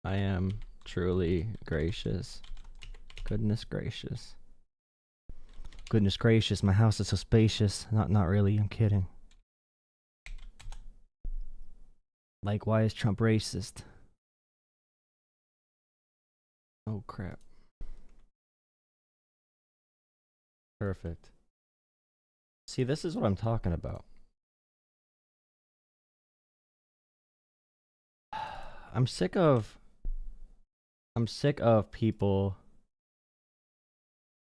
I am truly gracious. Goodness gracious. Goodness gracious, my house is so spacious. Not really, I'm kidding. Like, why is Trump racist? Oh crap. Perfect. See, this is what I'm talking about. I'm sick of people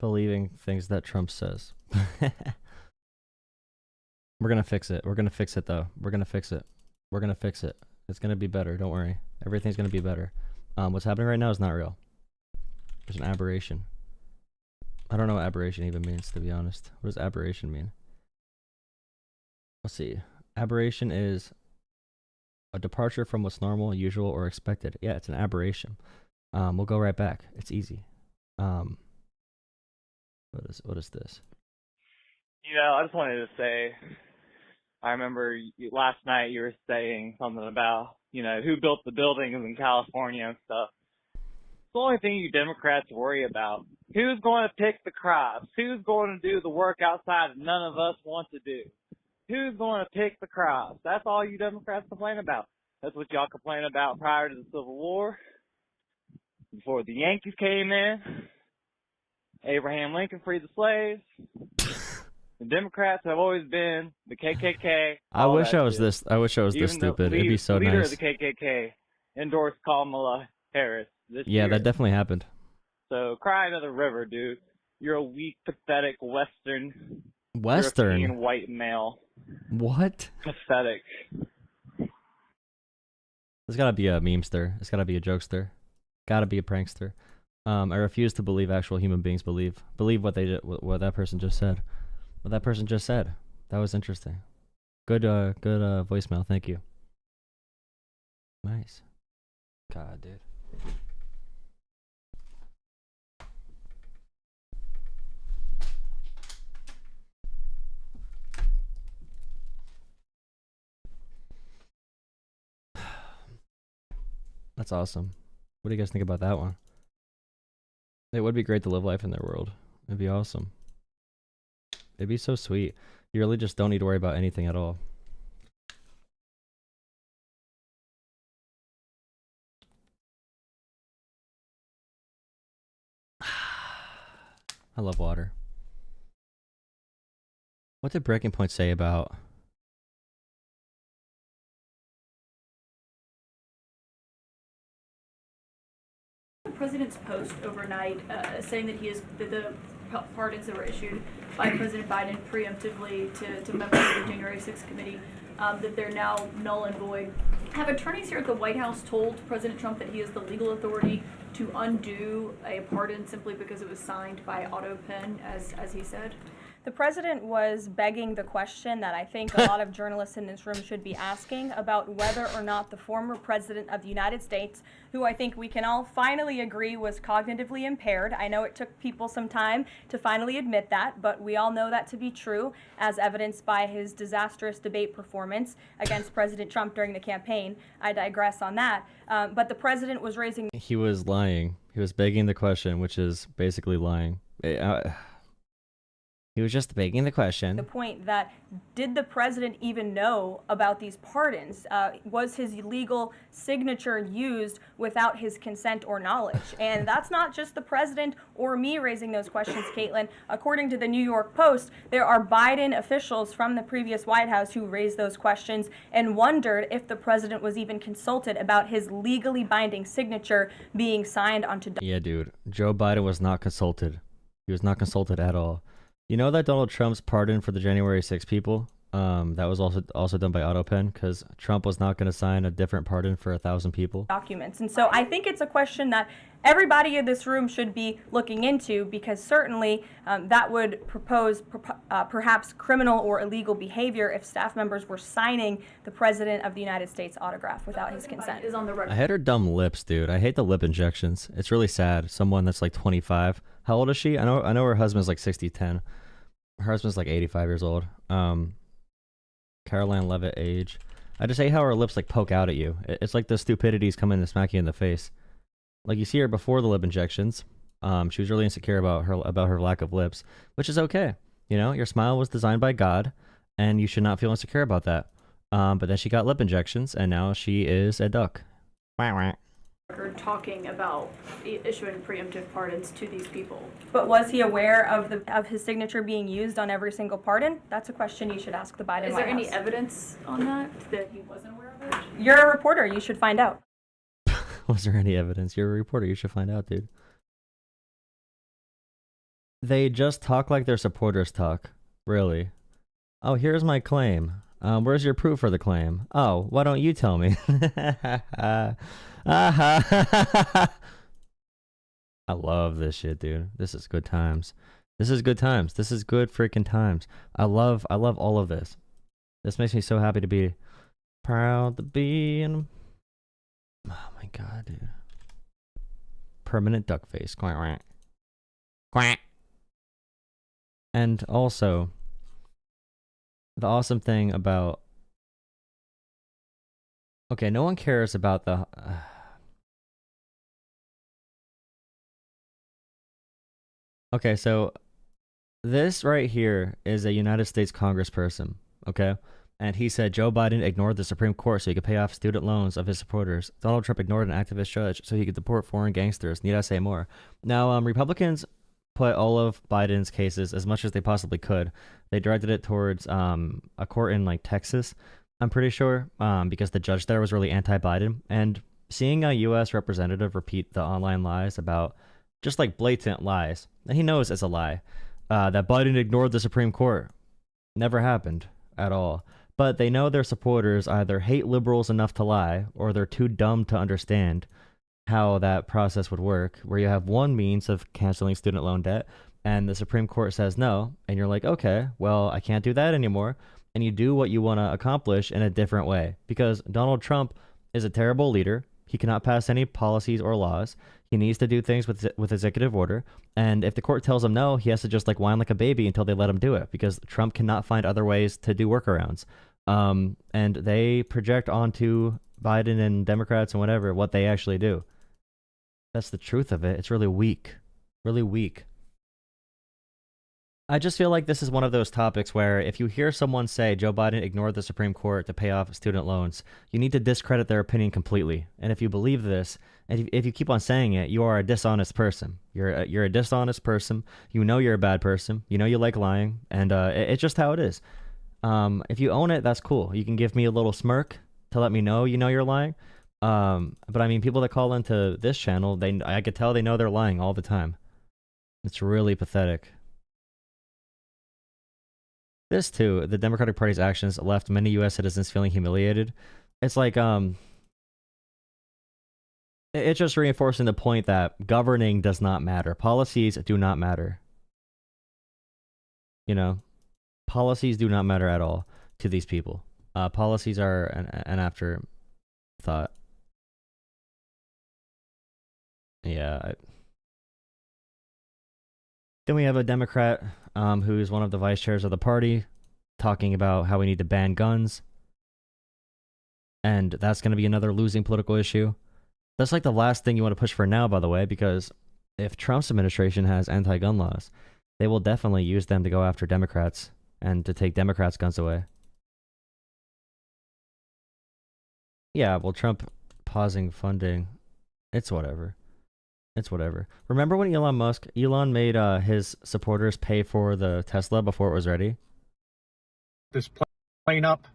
believing things that Trump says. We're gonna fix it. We're gonna fix it though. We're gonna fix it. We're gonna fix it. It's gonna be better. Don't worry. Everything's gonna be better. What's happening right now is not real. There's an aberration. I don't know what aberration even means, to be honest. What does aberration mean? Let's see. Aberration is a departure from what's normal, usual, or expected. Yeah, it's an aberration. We'll go right back. It's easy. What is this? You know, I just wanted to say, I remember last night you were saying something about, you know, who built the buildings in California and stuff. It's the only thing you Democrats worry about. Who's going to pick the crops? Who's going to do the work outside that none of us want to do? Who's going to pick the crops? That's all you Democrats complain about. That's what y'all complained about prior to the Civil War, before the Yankees came in. Abraham Lincoln freed the slaves. The Democrats have always been the KKK. I wish I was this stupid. It'd be so nice. The leader of the KKK endorsed Kamala Harris this year. Yeah, that definitely happened. So cry another river, dude. You're a weak, pathetic Western European white male. What? Pathetic. There's gotta be a memester. There's gotta be a jokester. Gotta be a prankster. I refuse to believe actual human beings believe what that person just said. What that person just said. That was interesting. Good voicemail. Thank you. Nice. God, dude. That's awesome. What do you guys think about that one? It would be great to live life in their world. It'd be awesome. It'd be so sweet. You really just don't need to worry about anything at all. I love water. What did Breaking Point say about... The president's post overnight saying that the pardons that were issued by President Biden preemptively to members of the January 6th committee, that they're now null and void. Have attorneys here at the White House told President Trump that he has the legal authority to undo a pardon simply because it was signed by auto pen, as he said? The president was begging the question that I think a lot of journalists in this room should be asking about whether or not the former president of the United States, who I think we can all finally agree was cognitively impaired. I know it took people some time to finally admit that, but we all know that to be true, as evidenced by his disastrous debate performance against President Trump during the campaign. I digress on that. But the president was raising... He was lying. He was begging the question, which is basically lying. He was just begging the question. The point that, did the president even know about these pardons? Was his legal signature used without his consent or knowledge? And that's not just the president or me raising those questions, Caitlin. According to the New York Post, there are Biden officials from the previous White House who raised those questions and wondered if the president was even consulted about his legally binding signature being signed onto... Yeah, dude. Joe Biden was not consulted. He was not consulted at all. You know that Donald Trump's pardon for the January 6 people, that was also done by AutoPen, because Trump was not going to sign a different pardon for 1,000 people. Documents. And so I think it's a question that everybody in this room should be looking into, because certainly that would propose perhaps criminal or illegal behavior if staff members were signing the President of the United States autograph without his consent. Is on the record. I hate her dumb lips, dude. I hate the lip injections. It's really sad. Someone that's like 25. How old is she? I know her husband's like 60-10. Her husband's like 85 years old. Caroline Levitt age. I just hate how her lips like poke out at you. It's like the stupidities come in to smack you in the face. Like you see her before the lip injections. She was really insecure about her lack of lips, which is okay. You know, your smile was designed by God, and you should not feel insecure about that. But then she got lip injections, and now she is a duck. Talking about issuing preemptive pardons to these people. But was he aware of his signature being used on every single pardon? That's a question you should ask the Biden Is there White any House. evidence on that he wasn't aware of it? You're a reporter. You should find out. Was there any evidence? You're a reporter. You should find out, dude. They just talk like their supporters talk. Really. Oh, here's my claim. Where's your proof for the claim? Oh, why don't you tell me? I love this shit, dude. This is good times. This is good times. This is good freaking times. I love all of this. This makes me so happy to be proud to be in. Oh my god, dude. Permanent duck face. Quack, quack. Quack. And also, the awesome thing about... Okay, no one cares about the... Okay, so this right here is a United States congressperson, okay? And he said Joe Biden ignored the Supreme Court so he could pay off student loans of his supporters. Donald Trump ignored an activist judge so he could deport foreign gangsters. Need I say more? Now, Republicans put all of Biden's cases as much as they possibly could. They directed it towards a court in like Texas, I'm pretty sure, because the judge there was really anti-Biden. And seeing a U.S. representative repeat the online lies about just like blatant lies, and he knows it's a lie, that Biden ignored the Supreme Court. Never happened at all. But they know their supporters either hate liberals enough to lie, or they're too dumb to understand how that process would work, where you have one means of canceling student loan debt, and the Supreme Court says no, and you're like, okay, well, I can't do that anymore, and you do what you want to accomplish in a different way, because Donald Trump is a terrible leader. He cannot pass any policies or laws. He needs to do things with executive order, and if the court tells him no, he has to just like whine like a baby until they let him do it, because Trump cannot find other ways to do workarounds. And they project onto Biden and Democrats and whatever what they actually do. That's the truth of it. It's really weak. Really weak. I just feel like this is one of those topics where if you hear someone say Joe Biden ignored the Supreme Court to pay off student loans, you need to discredit their opinion completely. And if you believe this, and if you keep on saying it, you are a dishonest person. You're a dishonest person. You know you're a bad person. You know you like lying. And it's just how it is. If you own it, that's cool. You can give me a little smirk to let me know you know you're lying. But I mean, people that call into this channel, I could tell they know they're lying all the time. It's really pathetic. This too, the Democratic Party's actions left many U.S. citizens feeling humiliated. It's like, it's just reinforcing the point that governing does not matter. Policies do not matter. You know, policies do not matter at all to these people. Policies are an afterthought. Yeah. Then we have a Democrat who's one of the vice chairs of the party talking about how we need to ban guns. And that's going to be another losing political issue. That's like the last thing you want to push for now, by the way, because if Trump's administration has anti-gun laws, they will definitely use them to go after Democrats and to take Democrats' guns away. Yeah, well, Trump pausing funding, it's whatever. It's whatever. Remember when Elon made his supporters pay for the Tesla before it was ready? This plane up,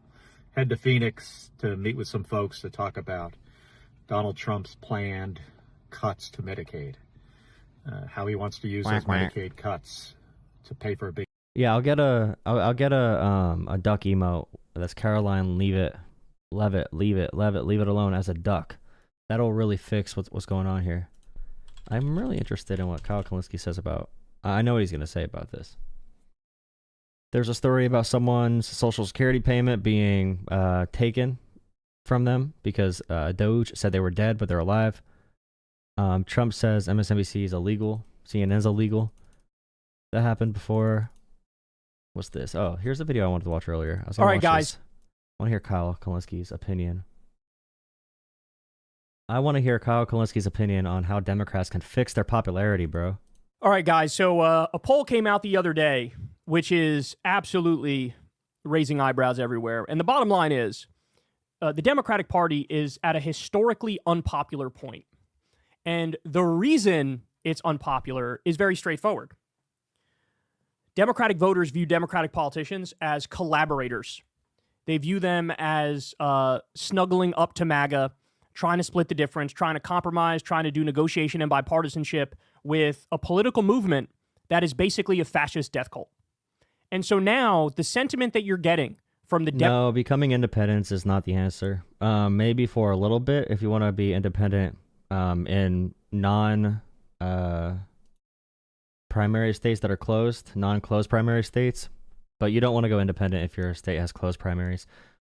head to Phoenix to meet with some folks to talk about Donald Trump's planned cuts to Medicaid. How he wants to use those Medicaid cuts to pay for a big... Yeah, I'll get a duck emote that's Caroline leave it alone as a duck. That'll really fix what's going on here. I'm really interested in what Kyle Kulinski says about... I know what he's going to say about this. There's a story about someone's Social Security payment being taken from them because Doge said they were dead, but they're alive. Trump says MSNBC is illegal. CNN's illegal. That happened before. What's this? Oh, here's the video I wanted to watch earlier. All right, guys. I want to hear Kyle Kulinski's opinion. I want to hear Kyle Kulinski's opinion on how Democrats can fix their popularity, bro. All right, guys. So a poll came out the other day, which is absolutely raising eyebrows everywhere. And the bottom line is the Democratic Party is at a historically unpopular point. And the reason it's unpopular is very straightforward. Democratic voters view Democratic politicians as collaborators. They view them as snuggling up to MAGA, trying to split the difference, trying to compromise, trying to do negotiation and bipartisanship with a political movement that is basically a fascist death cult. And so now the sentiment that you're getting from the No, becoming independent is not the answer. Maybe for a little bit if you want to be independent in primary states that are closed, non-closed primary states, but you don't want to go independent if your state has closed primaries.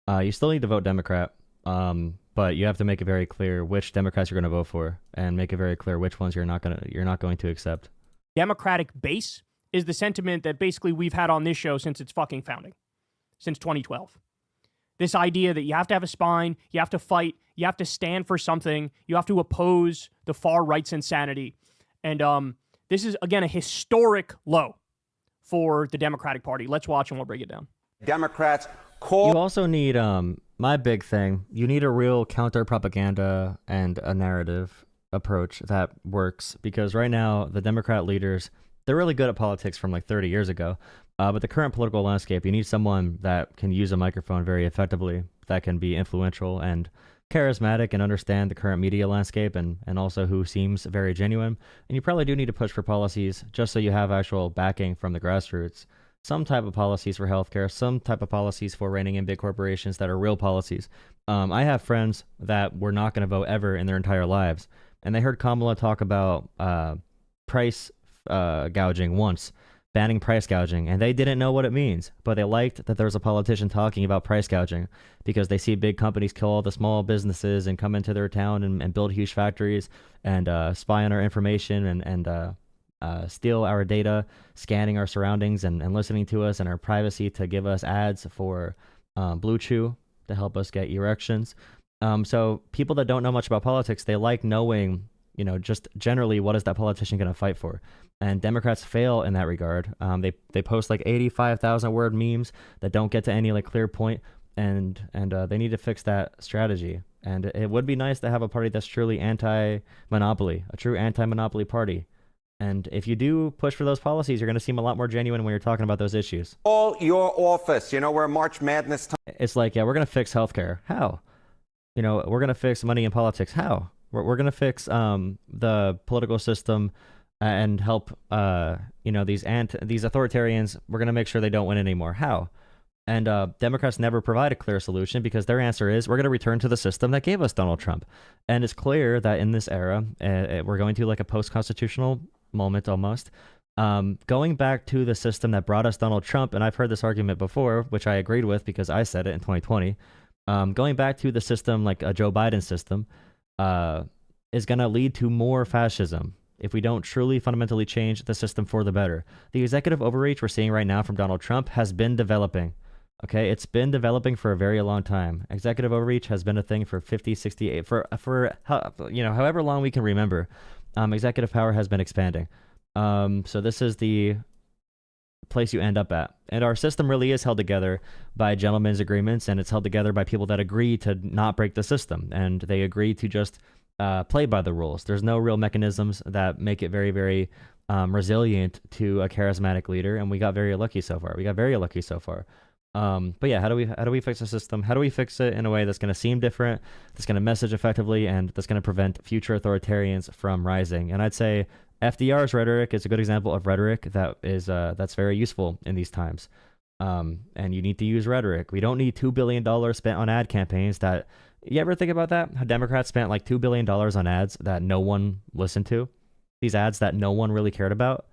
You still need to vote Democrat, but you have to make it very clear which Democrats you're going to vote for, and make it very clear which ones you're not going to accept. Democratic base is the sentiment that basically we've had on this show since its fucking founding, since 2012. This idea that you have to have a spine, you have to fight, you have to stand for something, you have to oppose the far right's insanity, and this is, again, a historic low for the Democratic Party. Let's watch and we'll break it down. Democrats You also need, my big thing, you need a real counter-propaganda and a narrative approach that works, because right now, the Democrat leaders, they're really good at politics from like 30 years ago, but the current political landscape, you need someone that can use a microphone very effectively, that can be influential and charismatic and understand the current media landscape, and also who seems very genuine. And you probably do need to push for policies just so you have actual backing from the grassroots. Some type of policies for healthcare, some type of policies for reining in big corporations that are real policies. I have friends that were not going to vote ever in their entire lives, and they heard Kamala talk about price gouging once, banning price gouging, and they didn't know what it means, but they liked that there was a politician talking about price gouging because they see big companies kill all the small businesses and come into their town and build huge factories and spy on our information and steal our data, scanning our surroundings and listening to us and our privacy to give us ads for Blue Chew to help us get erections. So people that don't know much about politics, they like knowing, just generally what is that politician going to fight for. And Democrats fail in that regard. They post like 85,000 word memes that don't get to any like clear point, and they need to fix that strategy. And it would be nice to have a party that's truly anti-monopoly, a true anti-monopoly party. And if you do push for those policies, you're going to seem a lot more genuine when you're talking about those issues. all your office. We're March Madness time. It's like, yeah, we're going to fix healthcare. How? We're going to fix money in politics. How? We're going to fix the political system and help these authoritarians. We're going to make sure they don't win anymore. How? And Democrats never provide a clear solution because their answer is we're going to return to the system that gave us Donald Trump. And it's clear that in this era, we're going to like a post-constitutional moment almost. Going back to the system that brought us Donald Trump, and I've heard this argument before, which I agreed with because I said it in 2020. Going back to the system like a Joe Biden system is going to lead to more fascism if we don't truly fundamentally change the system for the better. The executive overreach we're seeing right now from Donald Trump has been developing. Okay, it's been developing for a very long time. Executive overreach has been a thing for 50, 68, for however long we can remember. Executive power has been expanding. So this is the place you end up at. And our system really is held together by gentlemen's agreements, and it's held together by people that agree to not break the system, and they agree to just play by the rules. There's no real mechanisms that make it very, very resilient to a charismatic leader, and we got very lucky so far. But yeah, how do we fix the system? How do we fix it in a way that's going to seem different, that's going to message effectively, and that's going to prevent future authoritarians from rising? And I'd say FDR's rhetoric is a good example of rhetoric that is that's very useful in these times. And you need to use rhetoric. We don't need $2 billion spent on ad campaigns that, you ever think about that? How Democrats spent like $2 billion on ads that no one listened to? These ads that no one really cared about?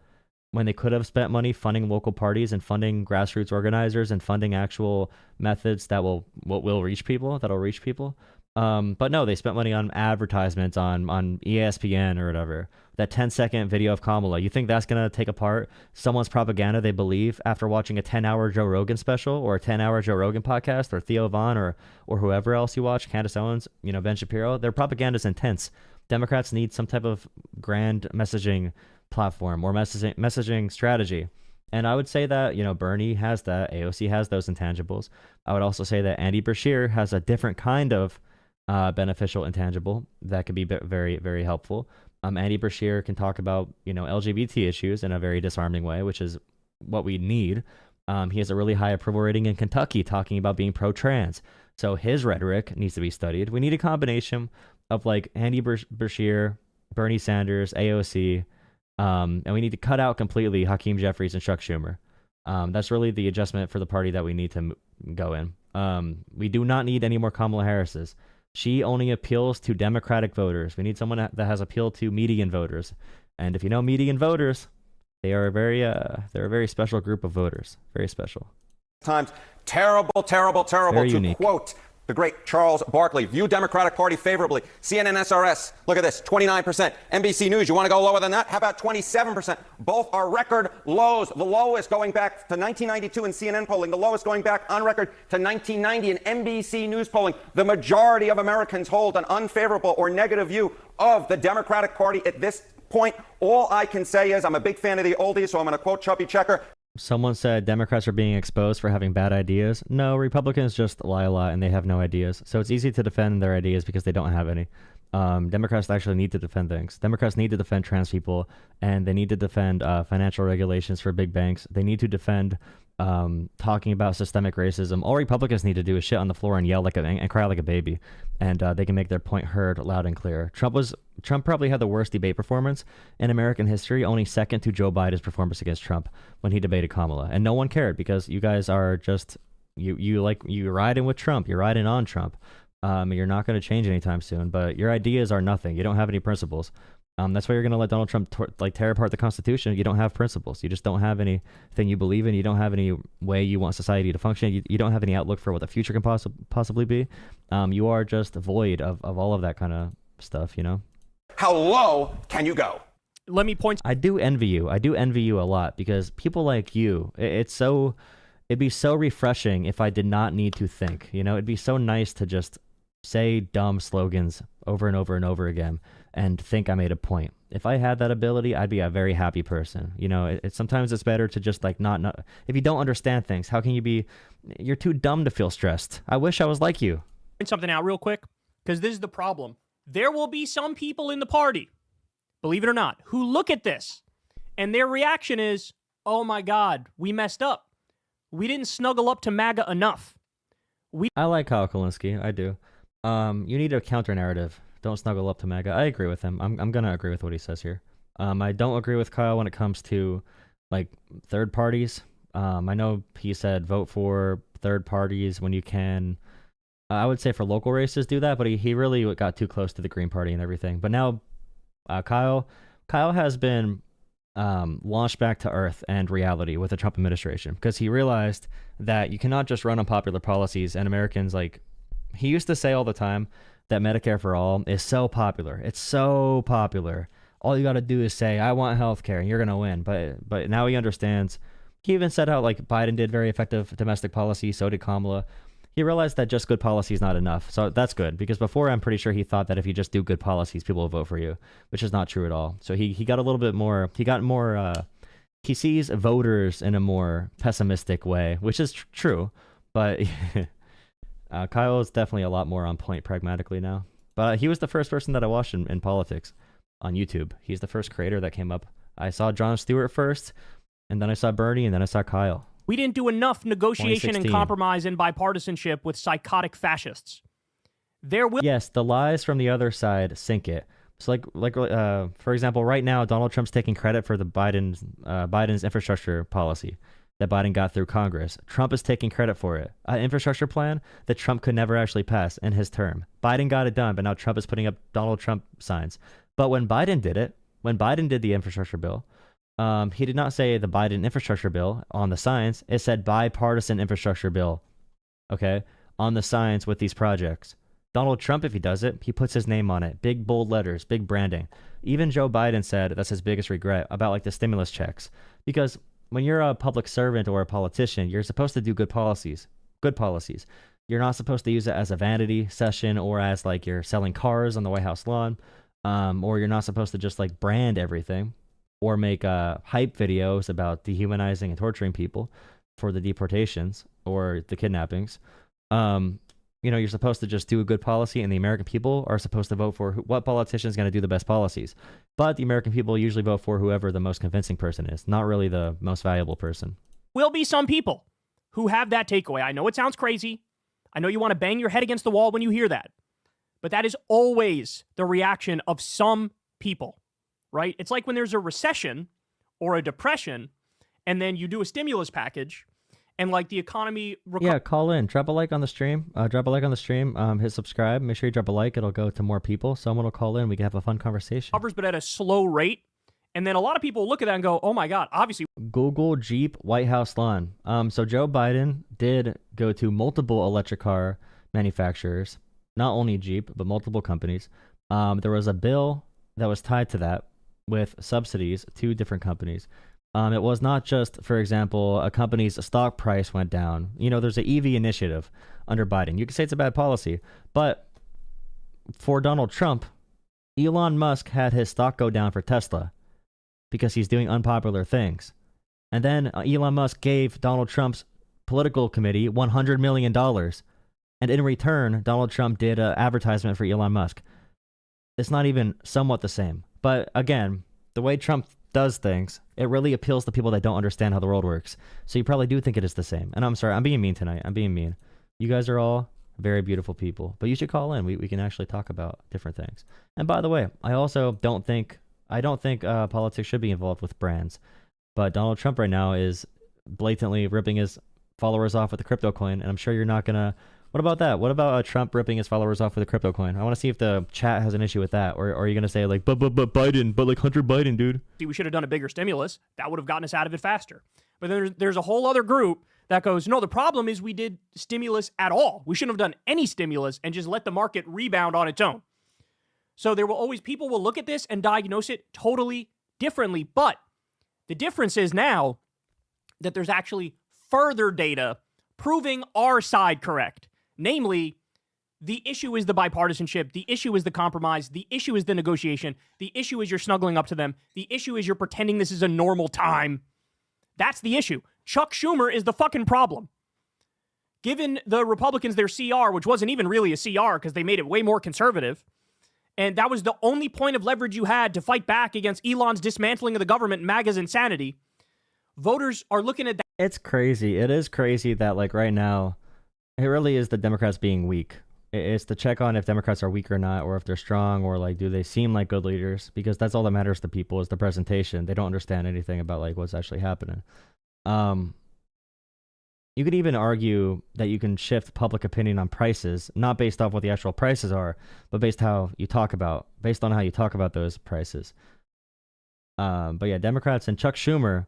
When they could have spent money funding local parties and funding grassroots organizers and funding actual methods that will reach people, that'll reach people. But no, they spent money on advertisements on ESPN or whatever. That 10-second video of Kamala, you think that's going to take apart someone's propaganda they believe after watching a 10-hour Joe Rogan special or a 10-hour Joe Rogan podcast or Theo Vaughn or whoever else you watch, Candace Owens, Ben Shapiro? Their propaganda is intense. Democrats need some type of grand messaging platform or messaging strategy. And I would say that, Bernie has that. AOC has those intangibles. I would also say that Andy Beshear has a different kind of beneficial intangible that could be very, very helpful. Andy Beshear can talk about, LGBT issues in a very disarming way, which is what we need. He has a really high approval rating in Kentucky talking about being pro-trans. So his rhetoric needs to be studied. We need a combination of like Andy Beshear, Bernie Sanders, AOC, and we need to cut out completely Hakeem Jeffries and Chuck Schumer. That's really the adjustment for the party that we need to go in. We do not need any more Kamala Harris's. She only appeals to Democratic voters. We need someone that has appealed to median voters. And if you know median voters, they're a very special group of voters. Very special. Times terrible, terrible, terrible. Very To unique. quote the great Charles Barkley, view Democratic Party favorably. CNN SRS, look at this, 29%. NBC News, you want to go lower than that? How about 27%? Both are record lows. The lowest going back to 1992 in CNN polling, the lowest going back on record to 1990 in NBC News polling. The majority of Americans hold an unfavorable or negative view of the Democratic Party at this point. All I can say is I'm a big fan of the oldies, so I'm going to quote Chubby Checker. Someone said Democrats are being exposed for having bad ideas. No, Republicans just lie a lot and they have no ideas. So it's easy to defend their ideas because they don't have any. Democrats actually need to defend things. Democrats need to defend trans people, and they need to defend financial regulations for big banks. They need to defend talking about systemic racism. All Republicans need to do is shit on the floor and yell and cry like a baby, and they can make their point heard loud and clear. Trump probably had the worst debate performance in American history, only second to Joe Biden's performance against Trump when he debated Kamala, and no one cared because you guys are just you riding with Trump, you're riding on Trump. You're not going to change anytime soon, but your ideas are nothing. You don't have any principles. That's why you're going to let Donald Trump tear apart the Constitution. You don't have principles. You just don't have anything you believe in. You don't have any way you want society to function. You don't have any outlook for what the future can possibly be. You are just void of all of that kind of stuff, How low can you go? Let me point. I do envy you. I do envy you a lot because people like you, it'd be so refreshing if I did not need to think. It'd be so nice to just say dumb slogans over and over and over again and think I made a point. If I had that ability, I'd be a very happy person. Sometimes it's better to just not. If you don't understand things, how can you be? You're too dumb to feel stressed. I wish I was like you. Point something out real quick, because this is the problem. There will be some people in the party, believe it or not, who look at this and their reaction is, oh my God, we messed up. We didn't snuggle up to MAGA enough. I like Kyle Kulinski. I do. You need a counter narrative. Don't snuggle up to MAGA. I agree with him. I'm gonna agree with what he says here. I don't agree with Kyle when it comes to third parties. I know he said vote for third parties when you can. I would say for local races do that, but he really got too close to the Green Party and everything. But now Kyle has been launched back to earth and reality with the Trump administration because he realized that you cannot just run on popular policies and Americans he used to say all the time that Medicare for all is so popular. It's so popular. All you got to do is say, I want health care, and you're going to win. But now he understands. He even said how Biden did very effective domestic policy. So did Kamala. He realized that just good policy is not enough. So that's good, because before I'm pretty sure he thought that if you just do good policies, people will vote for you, which is not true at all. So he got a little bit more, he sees voters in a more pessimistic way, which is true. But Kyle is definitely a lot more on point pragmatically now. But he was the first person that I watched in politics on YouTube. He's the first creator that came up. I saw Jon Stewart first, and then I saw Bernie, and then I saw Kyle. We didn't do enough negotiation and 2016. compromise and bipartisanship with psychotic fascists. There will Yes, the lies from the other side sink it. So for example, right now Donald Trump's taking credit for the Biden's infrastructure policy that Biden got through Congress. Trump is taking credit for it. An infrastructure plan that Trump could never actually pass in his term. Biden got it done, but now Trump is putting up Donald Trump signs. But when Biden did it, when Biden did the infrastructure bill, he did not say the Biden infrastructure bill on the signs. It said bipartisan infrastructure bill, okay, on the signs with these projects. Donald Trump, if he does it, he puts his name on it. Big, bold letters, big branding. Even Joe Biden said that's his biggest regret about like the stimulus checks. Because when you're a public servant or a politician, you're supposed to do good policies. Good policies. You're not supposed to use it as a vanity session or as like you're selling cars on the White House lawn. Or you're not supposed to just like brand everything or make hype videos about dehumanizing and torturing people for the deportations or the kidnappings. You're supposed to just do a good policy, and the American people are supposed to vote for what politician is going to do the best policies. But the American people usually vote for whoever the most convincing person is, not really the most valuable person. Will be some people who have that takeaway. I know it sounds crazy. I know you want to bang your head against the wall when you hear that. But that is always the reaction of some people, right? It's like when there's a recession or a depression, and then you do a stimulus package, and like the economy... Yeah, call in. Drop a like on the stream. Hit subscribe. Make sure you drop a like. It'll go to more people. Someone will call in. We can have a fun conversation. Covers, but at a slow rate. And then a lot of people look at that and go, oh my God, obviously... Google Jeep White House lawn. So Joe Biden did go to multiple electric car manufacturers. Not only Jeep, but multiple companies. There was a bill that was tied to that with subsidies to different companies. It was not just, for example, a company's stock price went down. There's an EV initiative under Biden. You could say it's a bad policy, but for Donald Trump, Elon Musk had his stock go down for Tesla because he's doing unpopular things. And then Elon Musk gave Donald Trump's political committee $100 million. And in return, Donald Trump did an advertisement for Elon Musk. It's not even somewhat the same. But again, the way Trump does things, it really appeals to people that don't understand how the world works. So you probably do think it is the same. And I'm sorry, I'm being mean tonight. I'm being mean. You guys are all very beautiful people. But you should call in. We can actually talk about different things. And by the way, I also don't think politics should be involved with brands. But Donald Trump right now is blatantly ripping his followers off with the crypto coin. And I'm sure you're not going to... What about that? What about Trump ripping his followers off with a crypto coin? I want to see if the chat has an issue with that. Or are you going to say like, but Biden, but like Hunter Biden, dude? We should have done a bigger stimulus. That would have gotten us out of it faster. But then there's a whole other group that goes, no, the problem is we did stimulus at all. We shouldn't have done any stimulus and just let the market rebound on its own. So there will always, people will look at this and diagnose it totally differently. But the difference is now that there's actually further data proving our side correct. Namely, the issue is the bipartisanship. The issue is the compromise. The issue is the negotiation. The issue is you're snuggling up to them. The issue is you're pretending this is a normal time. That's the issue. Chuck Schumer is the fucking problem. Given the Republicans their CR, which wasn't even really a CR because they made it way more conservative, and that was the only point of leverage you had to fight back against Elon's dismantling of the government, MAGA's insanity, voters are looking at that. It's crazy. It is crazy that like right now, it really is the Democrats being weak. It's to check on if Democrats are weak or not, or if they're strong, or like do they seem like good leaders? Because that's all that matters to people is the presentation. They don't understand anything about like what's actually happening. You could even argue that you can shift public opinion on prices, not based off what the actual prices are, but based on how you talk about those prices. But yeah, Democrats and Chuck Schumer,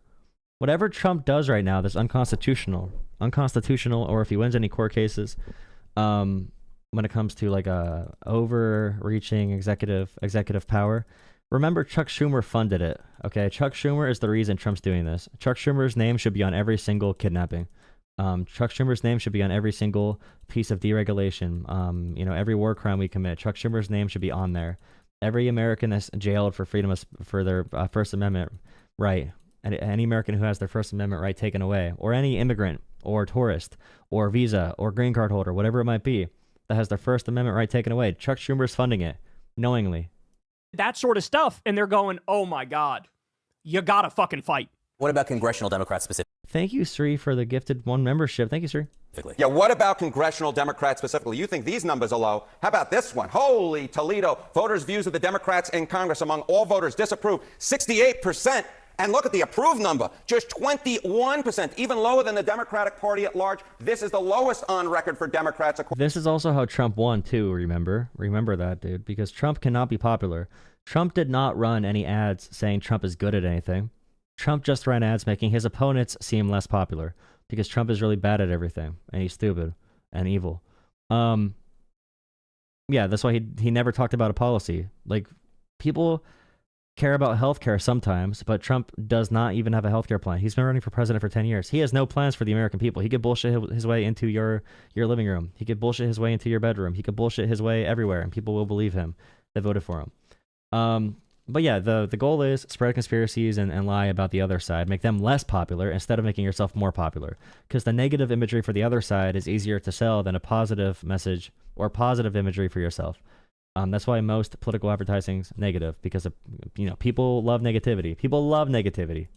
whatever Trump does right now, that's unconstitutional, or if he wins any court cases, when it comes to like a overreaching executive power, remember Chuck Schumer funded it. Okay, Chuck Schumer is the reason Trump's doing this. Chuck Schumer's name should be on every single kidnapping. Chuck Schumer's name should be on every single piece of deregulation. Every war crime we commit, Chuck Schumer's name should be on there. Every American that's jailed for for their First Amendment right. Any American who has their First Amendment right taken away, or any immigrant or tourist or visa or green card holder, whatever it might be, that has their First Amendment right taken away. Chuck Schumer's funding it knowingly. That sort of stuff, and they're going, oh my God, you gotta fucking fight. What about congressional Democrats specifically? Thank you, Sri, for the gifted one membership. Thank you, Sri. Yeah, what about congressional Democrats specifically? You think these numbers are low. How about this one? Holy Toledo. Voters' views of the Democrats in Congress among all voters disapprove, 68%. And look at the approved number, just 21%, even lower than the Democratic Party at large. This is the lowest on record for Democrats. This is also how Trump won, too, remember? Remember that, dude, because Trump cannot be popular. Trump did not run any ads saying Trump is good at anything. Trump just ran ads making his opponents seem less popular because Trump is really bad at everything, and he's stupid and evil. Yeah, that's why he never talked about a policy. Like, people care about healthcare sometimes, but Trump does not even have a healthcare plan. He's been running for president for 10 years. He has no plans for the American people. He could bullshit his way into your living room. He could bullshit his way into your bedroom. He could bullshit his way everywhere, and people will believe him that voted for him. But yeah, the goal is spread conspiracies and lie about the other side, make them less popular instead of making yourself more popular. Because the negative imagery for the other side is easier to sell than a positive message or positive imagery for yourself. That's why most political advertising's negative, because of, people love negativity. People love negativity.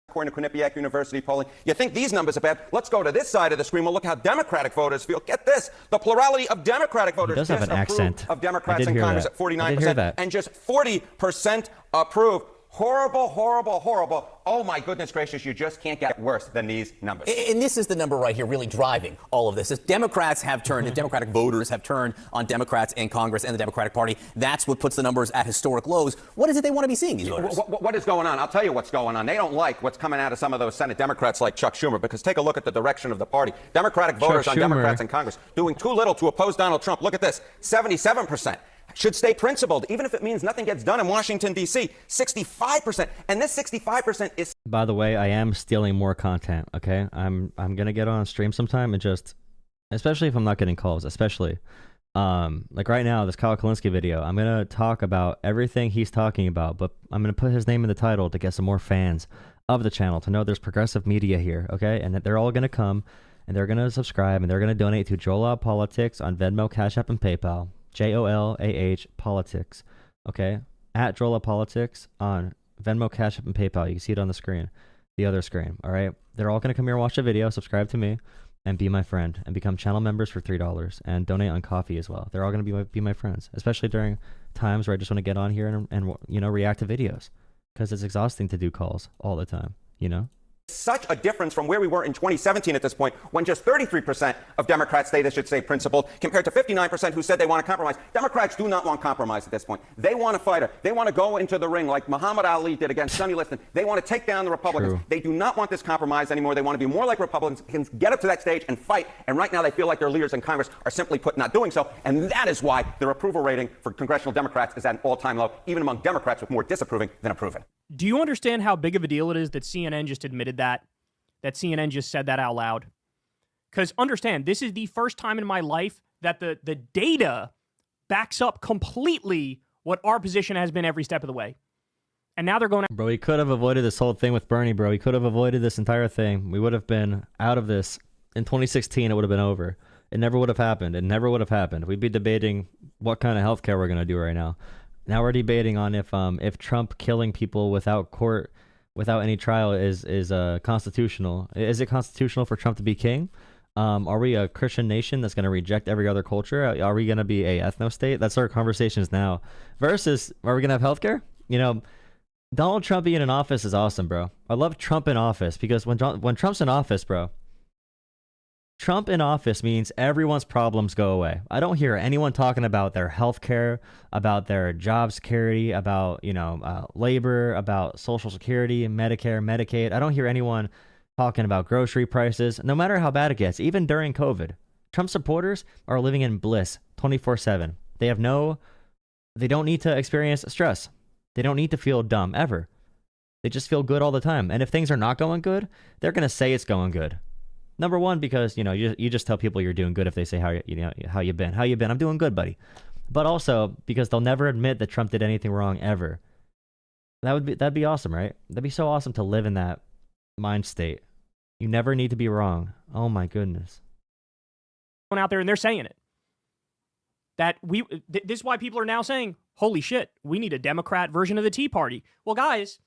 According to Quinnipiac University polling, you think these numbers are bad? Let's go to this side of the screen. We'll look how Democratic voters feel. Get this. The plurality of Democratic voters does have an accent. Of Democrats in Congress at 49%, and just 40% approve. Horrible, horrible, horrible. Oh, my goodness gracious, you just can't get worse than these numbers. And this is the number right here really driving all of this. As Democrats have turned, and Democratic voters have turned on Democrats in Congress and the Democratic Party, that's what puts the numbers at historic lows. What is it they want to be seeing, these voters? What is going on? I'll tell you what's going on. They don't like what's coming out of some of those Senate Democrats like Chuck Schumer, because take a look at the direction of the party. Democratic voters on Democrats in Congress doing too little to oppose Donald Trump. Look at this, 77%. Should stay principled, even if it means nothing gets done in Washington, D.C. 65%. And this 65% is... By the way, I am stealing more content, okay? I'm going to get on stream sometime and just... Especially if I'm not getting calls, especially. Like right now, this Kyle Kulinski video, I'm going to talk about everything he's talking about, but I'm going to put his name in the title to get some more fans of the channel, to know there's progressive media here, okay? And that they're all going to come, and they're going to subscribe, and they're going to donate to Jolah Politics on Venmo, Cash App, and PayPal. JOLAH Politics, okay? At Jolah Politics on Venmo, Cash App, and PayPal. You can see it on the screen, the other screen, all right? They're all going to come here and watch the video, subscribe to me, and be my friend, and become channel members for $3, and donate on coffee as well. They're all going to be my friends, especially during times where I just want to get on here and react to videos, because it's exhausting to do calls all the time, such a difference from where we were in 2017 at this point, when just 33% of Democrats say they should stay principled, compared to 59% who said they want to compromise. Democrats do not want compromise at this point. They want a fighter. They want to go into the ring like Muhammad Ali did against Sonny Liston. They want to take down the Republicans. True. They do not want this compromise anymore. They want to be more like Republicans, get up to that stage and fight. And right now they feel like their leaders in Congress are simply not doing so. And that is why their approval rating for congressional Democrats is at an all-time low, even among Democrats with more disapproving than approving. Do you understand how big of a deal it is that CNN just admitted that CNN just said that out loud? Because understand, this is the first time in my life that the data backs up completely what our position has been every step of the way. And now they're going... Bro, he could have avoided this whole thing with Bernie, bro. He could have avoided this entire thing. We would have been out of this. In 2016, it would have been over. It never would have happened. It never would have happened. We'd be debating what kind of healthcare we're going to do right now. Now we're debating on if Trump killing people without court, without any trial is constitutional. Is it constitutional for Trump to be king? Are we a Christian nation that's going to reject every other culture? Are we going to be a ethno-state? That's our conversations now. Versus, are we going to have healthcare? Donald Trump being in office is awesome, bro. I love Trump in office, because when Trump's in office, bro, Trump in office means everyone's problems go away. I don't hear anyone talking about their health care, about their job security, about, labor, about Social Security, Medicare, Medicaid. I don't hear anyone talking about grocery prices, no matter how bad it gets, even during COVID. Trump supporters are living in bliss 24/7. They don't need to experience stress. They don't need to feel dumb ever. They just feel good all the time. And if things are not going good, they're going to say it's going good. Number one, because, you just tell people you're doing good if they say how you been. How you been? I'm doing good, buddy. But also because they'll never admit that Trump did anything wrong ever. That'd be awesome, right? That'd be so awesome to live in that mind state. You never need to be wrong. Oh my goodness. Going out there and they're saying it. This is why people are now saying, holy shit, we need a Democrat version of the Tea Party. Well, guys,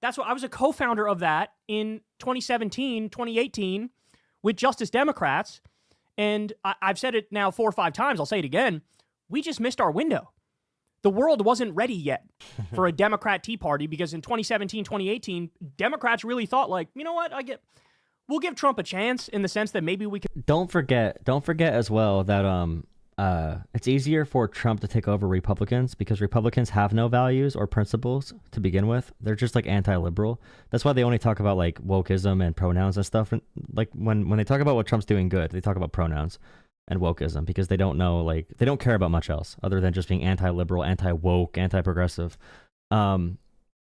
that's what I was a co-founder of that in 2017, 2018. With Justice Democrats, and I've said it now 4 or 5 times, I'll say it again, we just missed our window. The world wasn't ready yet for a Democrat Tea Party, because in 2017, 2018, Democrats really thought, like, you know what, we'll give Trump a chance, in the sense that maybe we could... Don't forget as well that it's easier for Trump to take over Republicans, because Republicans have no values or principles to begin with. They're just like anti-liberal. That's why they only talk about like wokeism and pronouns and stuff. And like when they talk about what Trump's doing good, they talk about pronouns. and wokeism because they don't know, like, they don't care about much else other than just being anti-liberal, anti-woke, anti-progressive.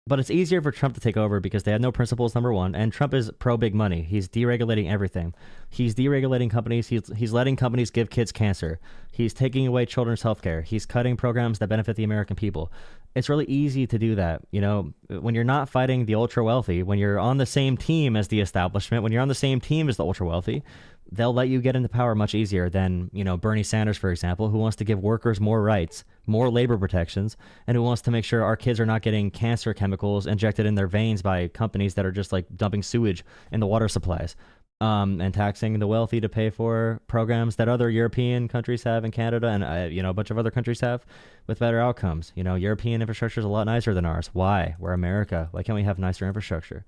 But it's easier for Trump to take over because they have no principles, number one, and Trump is pro-big money. He's deregulating everything. He's deregulating companies. He's letting companies give kids cancer. He's taking away children's health care. He's cutting programs that benefit the American people. It's really easy to do that. You know, when you're not fighting the ultra-wealthy, when you're on the same team as the establishment, when you're on the same team as the ultra-wealthy, they'll let you get into power much easier than, you know, Bernie Sanders, for example, who wants to give workers more rights, more labor protections, and who wants to make sure our kids are not getting cancer chemicals injected in their veins by companies that are just like dumping sewage in the water supplies, and taxing the wealthy to pay for programs that other European countries have in Canada and, you know, a bunch of other countries have with better outcomes. You know, European infrastructure is a lot nicer than ours. Why? We're America. Why can't we have nicer infrastructure?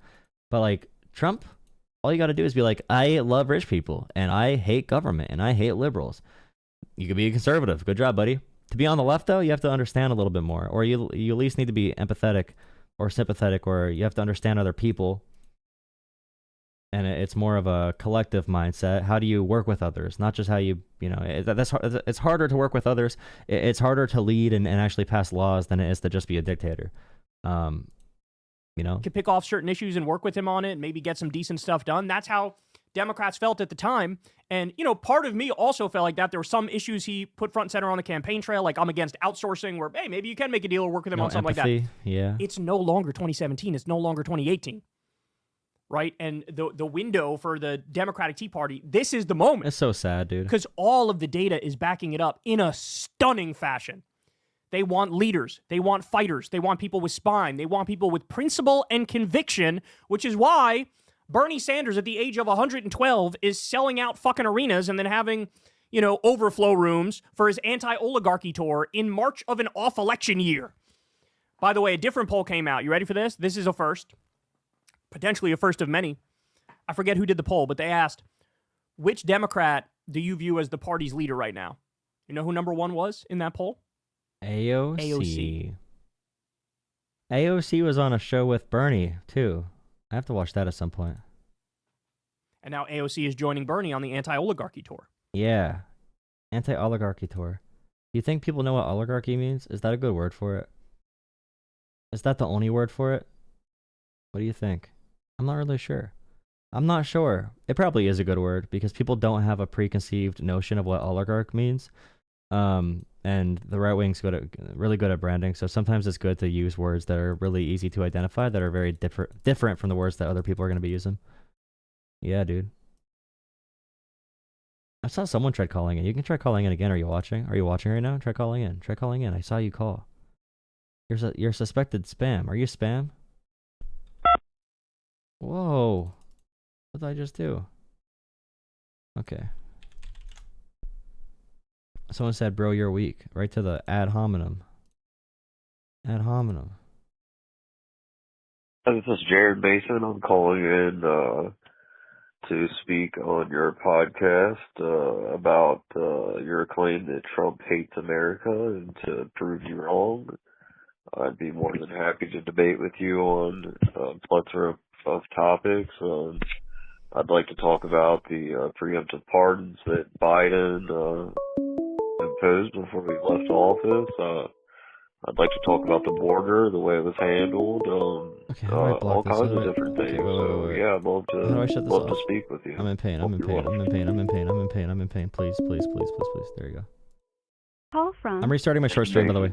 But like Trump, all you got to do is be like, I love rich people and I hate government and I hate liberals. You could be a conservative. Good job, buddy. To be on the left, though, you have to understand a little bit more, or you at least need to be empathetic or sympathetic, or you have to understand other people. And it's more of a collective mindset. How do you work with others? Not just how you know, it's harder to work with others. It's harder to lead and actually pass laws than it is to just be a dictator. You know, could pick off certain issues and work with him on it and maybe get some decent stuff done. That's how Democrats felt at the time. And, you know, part of me also felt like that. There were some issues he put front and center on the campaign trail, like I'm against outsourcing, where, hey, maybe you can make a deal or work with him on something empathy, like that. Yeah. It's no longer 2017. It's no longer 2018. Right? And the window for the Democratic Tea Party, this is the moment. It's so sad, dude. Because all of the data is backing it up in a stunning fashion. They want leaders. They want fighters. They want people with spine. They want people with principle and conviction, which is why Bernie Sanders at the age of 112 is selling out fucking arenas and then having, you know, overflow rooms for his anti-oligarchy tour in March of an off-election year. By the way, a different poll came out. You ready for this? This is a first. Potentially a first of many. I forget who did the poll, but they asked, which Democrat do you view as the party's leader right now? You know who number one was in that poll? AOC. AOC was on a show with Bernie, too. I have to watch that at some point. And now AOC is joining Bernie on the anti-oligarchy tour. Yeah. Anti-oligarchy tour. Do you think people know what oligarchy means? Is that a good word for it? Is that the only word for it? What do you think? I'm not really sure. I'm not sure. It probably is a good word because people don't have a preconceived notion of what oligarch means. And the right wing's really good at branding, so sometimes it's good to use words that are really easy to identify, that are very different from the words that other people are going to be using. Yeah, dude. I saw someone tried calling in. You can try calling in again. Are you watching? Are you watching right now? Try calling in. Try calling in. I saw you call. You're suspected spam. Are you spam? Whoa. What did I just do? Okay. Someone said, bro, you're weak. Right to the ad hominem. Ad hominem. This is Jared Mason. I'm calling in to speak on your podcast about your claim that Trump hates America, and to prove you wrong. I'd be more than happy to debate with you on a plethora of topics. I'd like to talk about the preemptive pardons that Biden imposed before he left office. I'd like to talk about the border, the way it was handled, all kinds of different things. Wait. Yeah, I'd love to speak with you. I'm in pain. I'm in pain. Please. There you go. Call from. I'm restarting my short stream, by the way.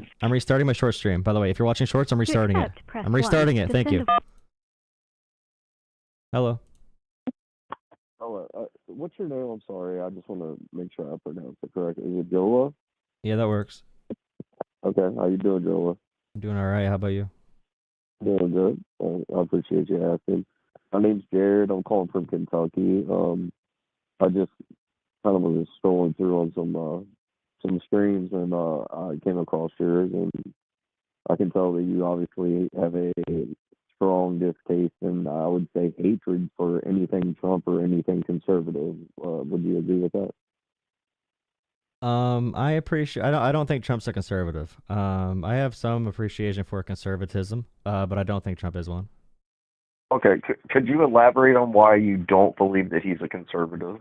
By the way, if you're watching shorts, I'm restarting it. I'm restarting it. Thank you. Hello. Hello. What's your name? I'm sorry. I just want to make sure I pronounce it correctly. Is it Jolah? Yeah, that works. Okay. How you doing, Jolah? I'm doing all right. How about you? Doing good. I appreciate you asking. My name's Jared. I'm calling from Kentucky. I just kind of was scrolling through on some streams, and I came across yours, and I can tell that you obviously have a strong distaste and I would say hatred for anything Trump or anything conservative. Would you agree with that? I appreciate. I don't think Trump's a conservative. I have some appreciation for conservatism, but I don't think Trump is one. Okay, could you elaborate on why you don't believe that he's a conservative?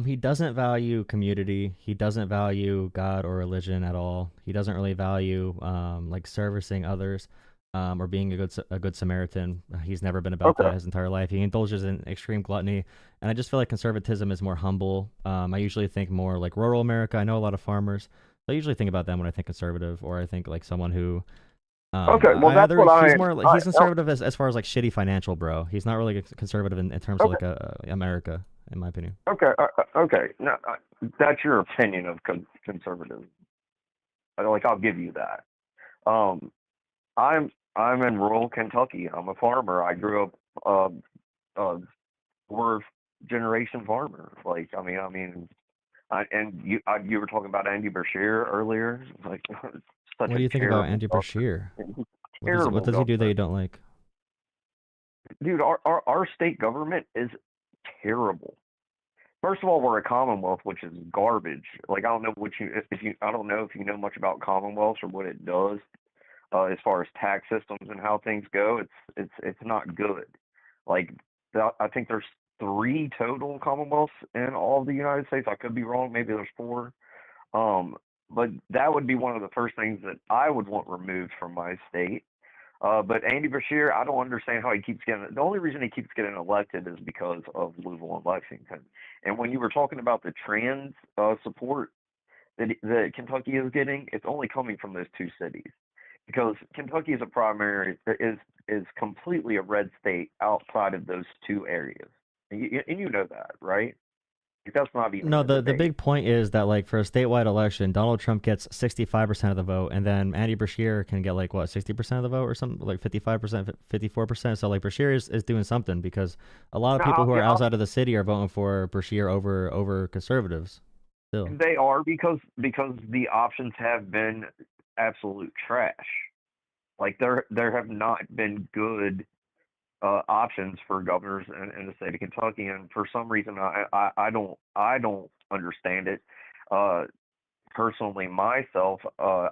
He doesn't value community. He doesn't value God or religion at all. He doesn't really value like servicing others, or being a good Samaritan. He's never been about that his entire life. He indulges in extreme gluttony, and I just feel like conservatism is more humble. I usually think more like rural America. I know a lot of farmers, so I usually think about them when I think conservative, or I think like someone who. He's conservative as far as like shitty financial, bro. He's not really conservative in terms of like America, in my opinion. Okay. No, that's your opinion of conservatism. Like, I'll give you that. I'm in rural Kentucky. I'm a farmer. I grew up fourth generation farmer. Like, you were talking about Andy Bashir earlier. Like, What do you think about Andy Bashir? What does he do that you don't like? Dude, our state government is terrible. First of all, we're a Commonwealth, which is garbage. Like, I don't know I don't know if you know much about Commonwealths or what it does, as far as tax systems and how things go. It's not good. Like, I think there's 3 total Commonwealths in all of the United States. I could be wrong. Maybe there's 4. But that would be one of the first things that I would want removed from my state. But Andy Bashir, I don't understand how he keeps getting. The only reason he keeps getting elected is because of Louisville and Lexington. And when you were talking about the trans support that Kentucky is getting, it's only coming from those 2 cities, because Kentucky is is completely a red state outside of those 2 areas, and you know that, right? That's not even no. The big point is that, like, for a statewide election, Donald Trump gets 65% of the vote, and then Andy Bashir can get like what 60% of the vote or something, like 55%, 54%. So like Bashir is doing something, because a lot of people who are outside of the city are voting for Bashir over conservatives. Still, they are, because the options have been absolute trash. Like, there have not been good options for governors in the state of Kentucky, and for some reason I don't understand it. Personally, myself,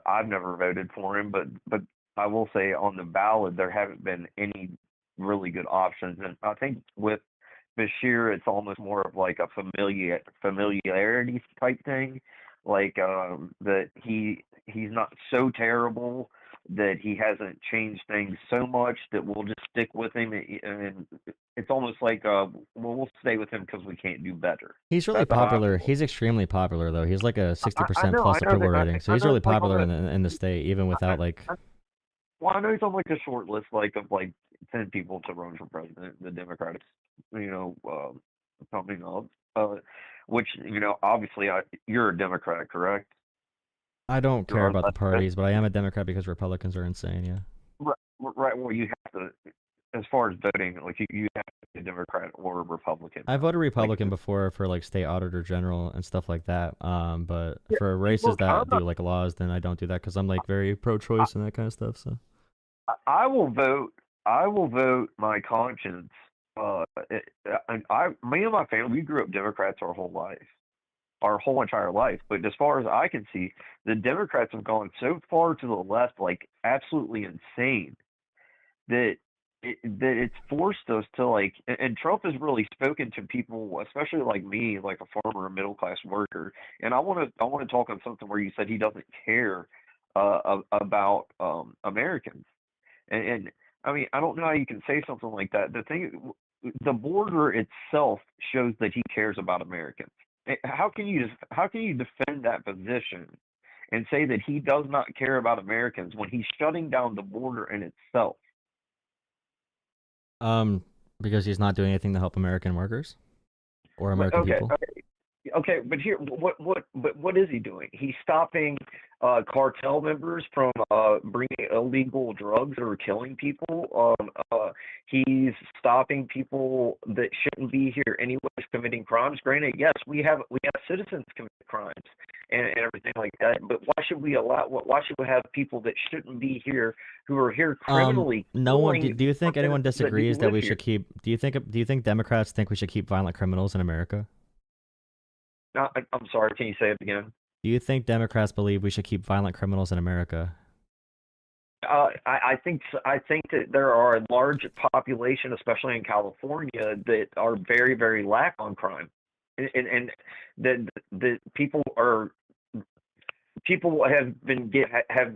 I've never voted for him, but I will say on the ballot there haven't been any really good options, and I think with Bashir it's almost more of like a familiarity type thing, like that he's not so terrible that he hasn't changed things so much that we'll just stick with him, and it's almost like we'll stay with him because we can't do better. He's really popular. He's extremely popular, though. He's like a 60% plus approval rating, so he's really popular in the state, even without like. Well, I know he's on like a short list, like of like 10 people to run for president. The Democrats, coming up, which obviously you're a Democrat, correct? I don't care about the parties, but I am a Democrat because Republicans are insane, yeah. Right. Well, you have to, as far as voting, like you have to be a Democrat or a Republican. I voted Republican before for like state auditor general and stuff like that. But for races that do like laws, then I don't do that because I'm like very pro-choice and that kind of stuff. So I will vote my conscience. Me and my family, we grew up Democrats our whole entire life. But as far as I can see, the Democrats have gone so far to the left, like absolutely insane, that it's forced us to like, and Trump has really spoken to people, especially like me, like a farmer, a middle class worker. And I want to talk on something where you said he doesn't care about Americans, and I mean, I don't know how you can say something like that. The border itself shows that he cares about Americans. How can you defend that position and say that he does not care about Americans when he's shutting down the border in itself? Because he's not doing anything to help American workers or American people. Okay, but here, what is he doing? He's stopping cartel members from bringing illegal drugs that are killing people. He's stopping people that shouldn't be here anyways committing crimes. Granted, yes, we have citizens commit crimes and everything like that. But why should we have people that shouldn't be here who are here criminally? No one. Do you think anyone disagrees that we should keep? Do you think Democrats think we should keep violent criminals in America? I'm sorry, can you say it again? Do you think Democrats believe we should keep violent criminals in America? I think that there are a large population, especially in California, that are very, very lack on crime. and the people have been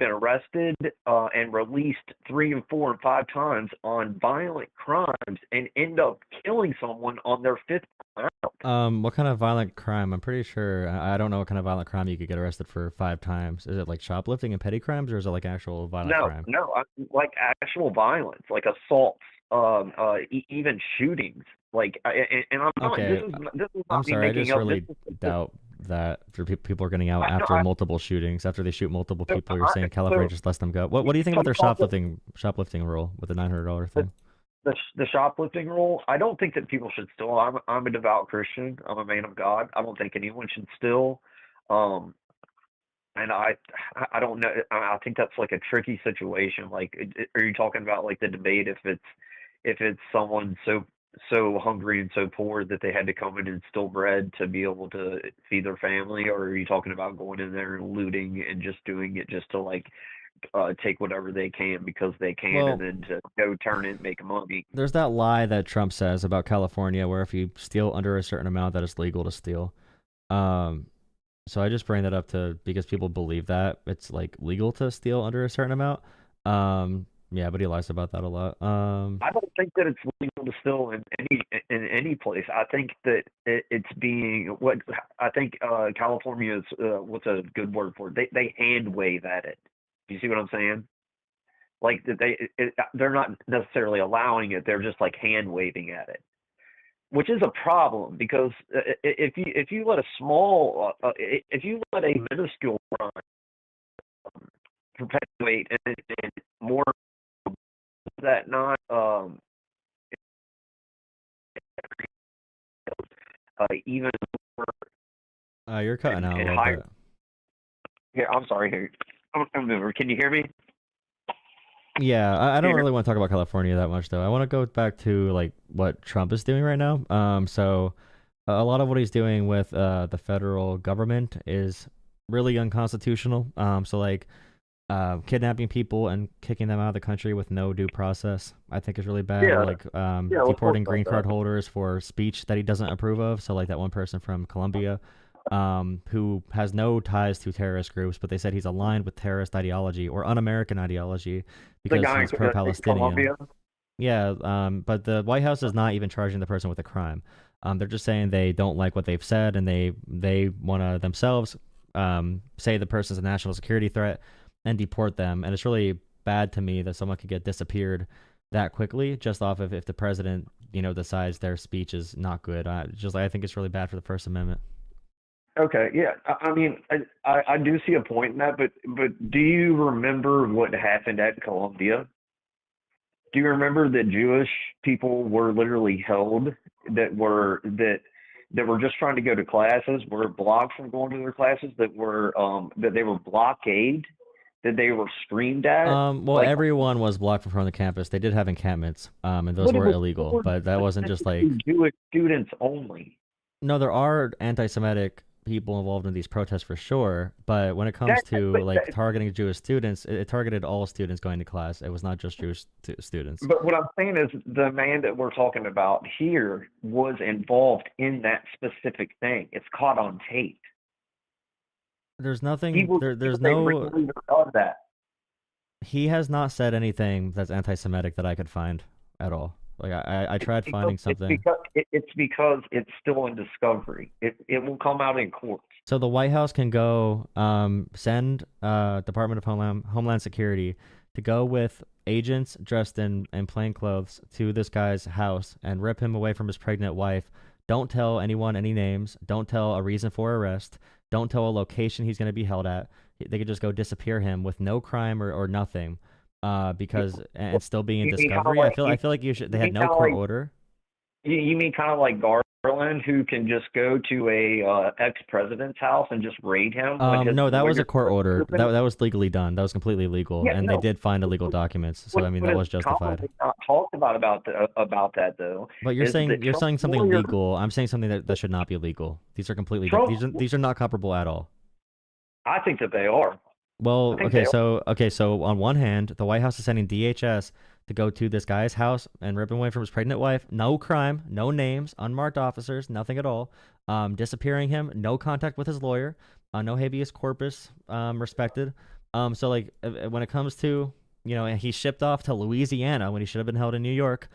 arrested and released 3 and 4 and 5 times on violent crimes and end up killing someone on their 5th time out. What kind of violent crime? I'm pretty sure I don't know what kind of violent crime you could get arrested for 5 times. Is it like shoplifting and petty crimes, or is it like actual violent crime? No, like actual violence, like assaults, even shootings. Like, and I'm not. Okay, This is I'm not me sorry. I making just up. really doubt that for people are getting out after multiple shootings, after they shoot multiple people. You're saying California just lets them go. What do you think about their shoplifting rule with the $900 thing? The shoplifting rule. I don't think that people should steal. I'm a devout Christian. I'm a man of God. I don't think anyone should steal. And I don't know. I think that's like a tricky situation. Like, are you talking about like the debate if it's someone so hungry and so poor that they had to come in and steal bread to be able to feed their family, or are you talking about going in there and looting and just doing it just to like take whatever they can because they can, and then to go turn it and make money? There's that lie that Trump says about California where if you steal under a certain amount that it's legal to steal. So I just bring that up because people believe that it's like legal to steal under a certain amount. Yeah, but he lies about that a lot. I don't think that it's legal to steal in any place. I think that it's being what I think California is. What's a good word for it? They hand wave at it. You see what I'm saying? Like they're not necessarily allowing it. They're just like hand waving at it, which is a problem because if you let a minuscule crime perpetuate and more that not even more you're cutting out a little higher. bit. Here, I'm sorry. Here, I'm moving. Can you hear me? Yeah, I don't really want to talk about California that much though. I want to go back to like what Trump is doing right now. So a lot of what he's doing with the federal government is really unconstitutional. So like kidnapping people and kicking them out of the country with no due process, I think is really bad. Yeah. Like deporting green card holders for speech that he doesn't approve of. So like that one person from Colombia who has no ties to terrorist groups, but they said he's aligned with terrorist ideology or un-American ideology because he's pro-Palestinian. Yeah, but the White House is not even charging the person with a crime. They're just saying they don't like what they've said and they want to themselves say the person's a national security threat and deport them. And it's really bad to me that someone could get disappeared that quickly just off of if the president, decides their speech is not good. I think it's really bad for the First Amendment. Okay, yeah. I mean, I do see a point in that, but do you remember what happened at Columbia? Do you remember that Jewish people were literally held that were just trying to go to classes, were blocked from going to their classes, that they were blockaded, that they were screamed at? Well, everyone was blocked from the campus. They did have encampments, and those were illegal, but that wasn't just like Jewish students only. No, there are anti-Semitic people involved in these protests for sure, but when it comes to targeting Jewish students, it targeted all students going to class. It was not just Jewish students. But what I'm saying is the man that we're talking about here was involved in that specific thing. It's caught on tape. There's nothing. There's no. Of that. He has not said anything that's anti-Semitic that I could find at all. Like I tried finding something. It's because it's still in discovery. It will come out in court. So the White House can go send Department of Homeland Security to go with agents dressed in plain clothes to this guy's house and rip him away from his pregnant wife. Don't tell anyone any names. Don't tell a reason for arrest. Don't tell a location he's going to be held at. They could just go disappear him with no crime or nothing. Because and still being in discovery, I feel like they had no court order. You mean kind of like Garland, who can just go to a ex-president's house and just raid him? No, that was a court order. That was legally done. That was completely legal, and they did find illegal documents. So I mean, that was justified. Not talked about that though. But you're saying something legal. I'm saying something that should not be legal. These are completely these are not comparable at all. I think that they are. Well, I think so on one hand, the White House is sending DHS to go to this guy's house and rip him away from his pregnant wife. No crime, no names, unmarked officers, nothing at all. Disappearing him, no contact with his lawyer, no habeas corpus respected. So like when it comes to, he shipped off to Louisiana when he should have been held in New York.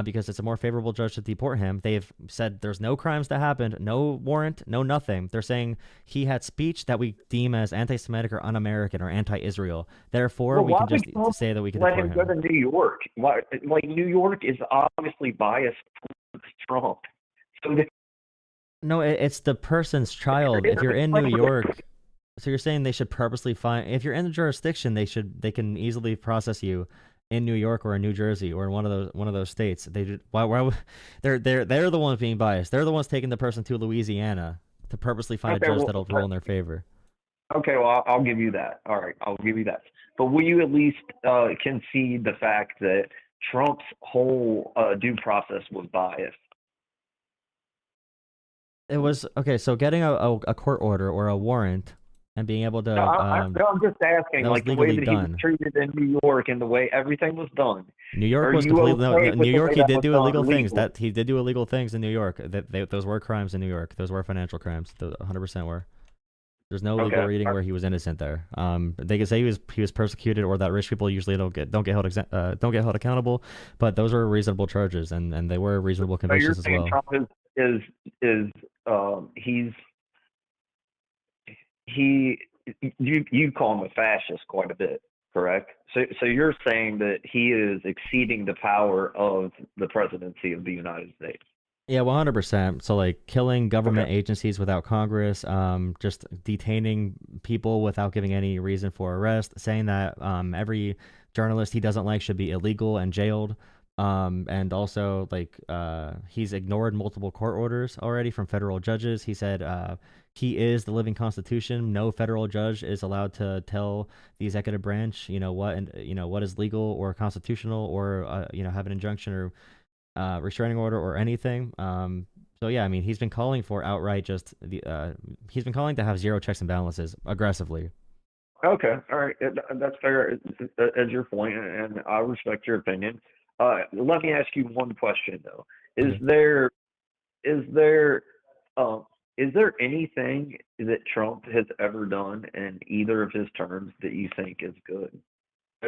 Because it's a more favorable judge to deport him. They've said there's no crimes that happened, no warrant, no nothing. They're saying he had speech that we deem as anti-Semitic or un-American or anti-Israel. Therefore, we can just say that we can let deport him go to New York. Like New York is obviously biased towards Trump. So No, it's the person's child. If you're in New York, so you're saying they should purposely find. If you're in the jurisdiction, they can easily process you in New York or in New Jersey or in one of those states. They're the ones being biased. They're the ones taking the person to Louisiana to purposely find a judge that'll rule in their favor. Okay, well, I'll give you that. All right, I'll give you that. But will you at least concede the fact that Trump's whole due process was biased? It was okay. So getting a court order or a warrant and being able to I'm just asking, like the way that he was treated in New York and the way everything was done. New York was completely New York. He did do illegal things. He did do illegal things in New York. Those were crimes in New York. Those were financial crimes. 100% were. There's no legal reading where he was innocent there. They could say he was persecuted or that rich people usually don't get held accountable. But those were reasonable charges and they were reasonable convictions as well. Trump you call him a fascist quite a bit, correct? So you're saying that he is exceeding the power of the presidency of the United States. Yeah, 100%. So like killing government agencies without Congress, just detaining people without giving any reason for arrest, saying that every journalist he doesn't like should be illegal and jailed. And also like he's ignored multiple court orders already from federal judges. He said he is the living constitution. No federal judge is allowed to tell the executive branch, what is legal or constitutional or have an injunction or restraining order or anything. So yeah, I mean, he's been calling for outright he's been calling to have zero checks and balances aggressively. Okay, all right, that's fair as your point, and I respect your opinion. Let me ask you one question though. Is there anything that Trump has ever done in either of his terms that you think is good,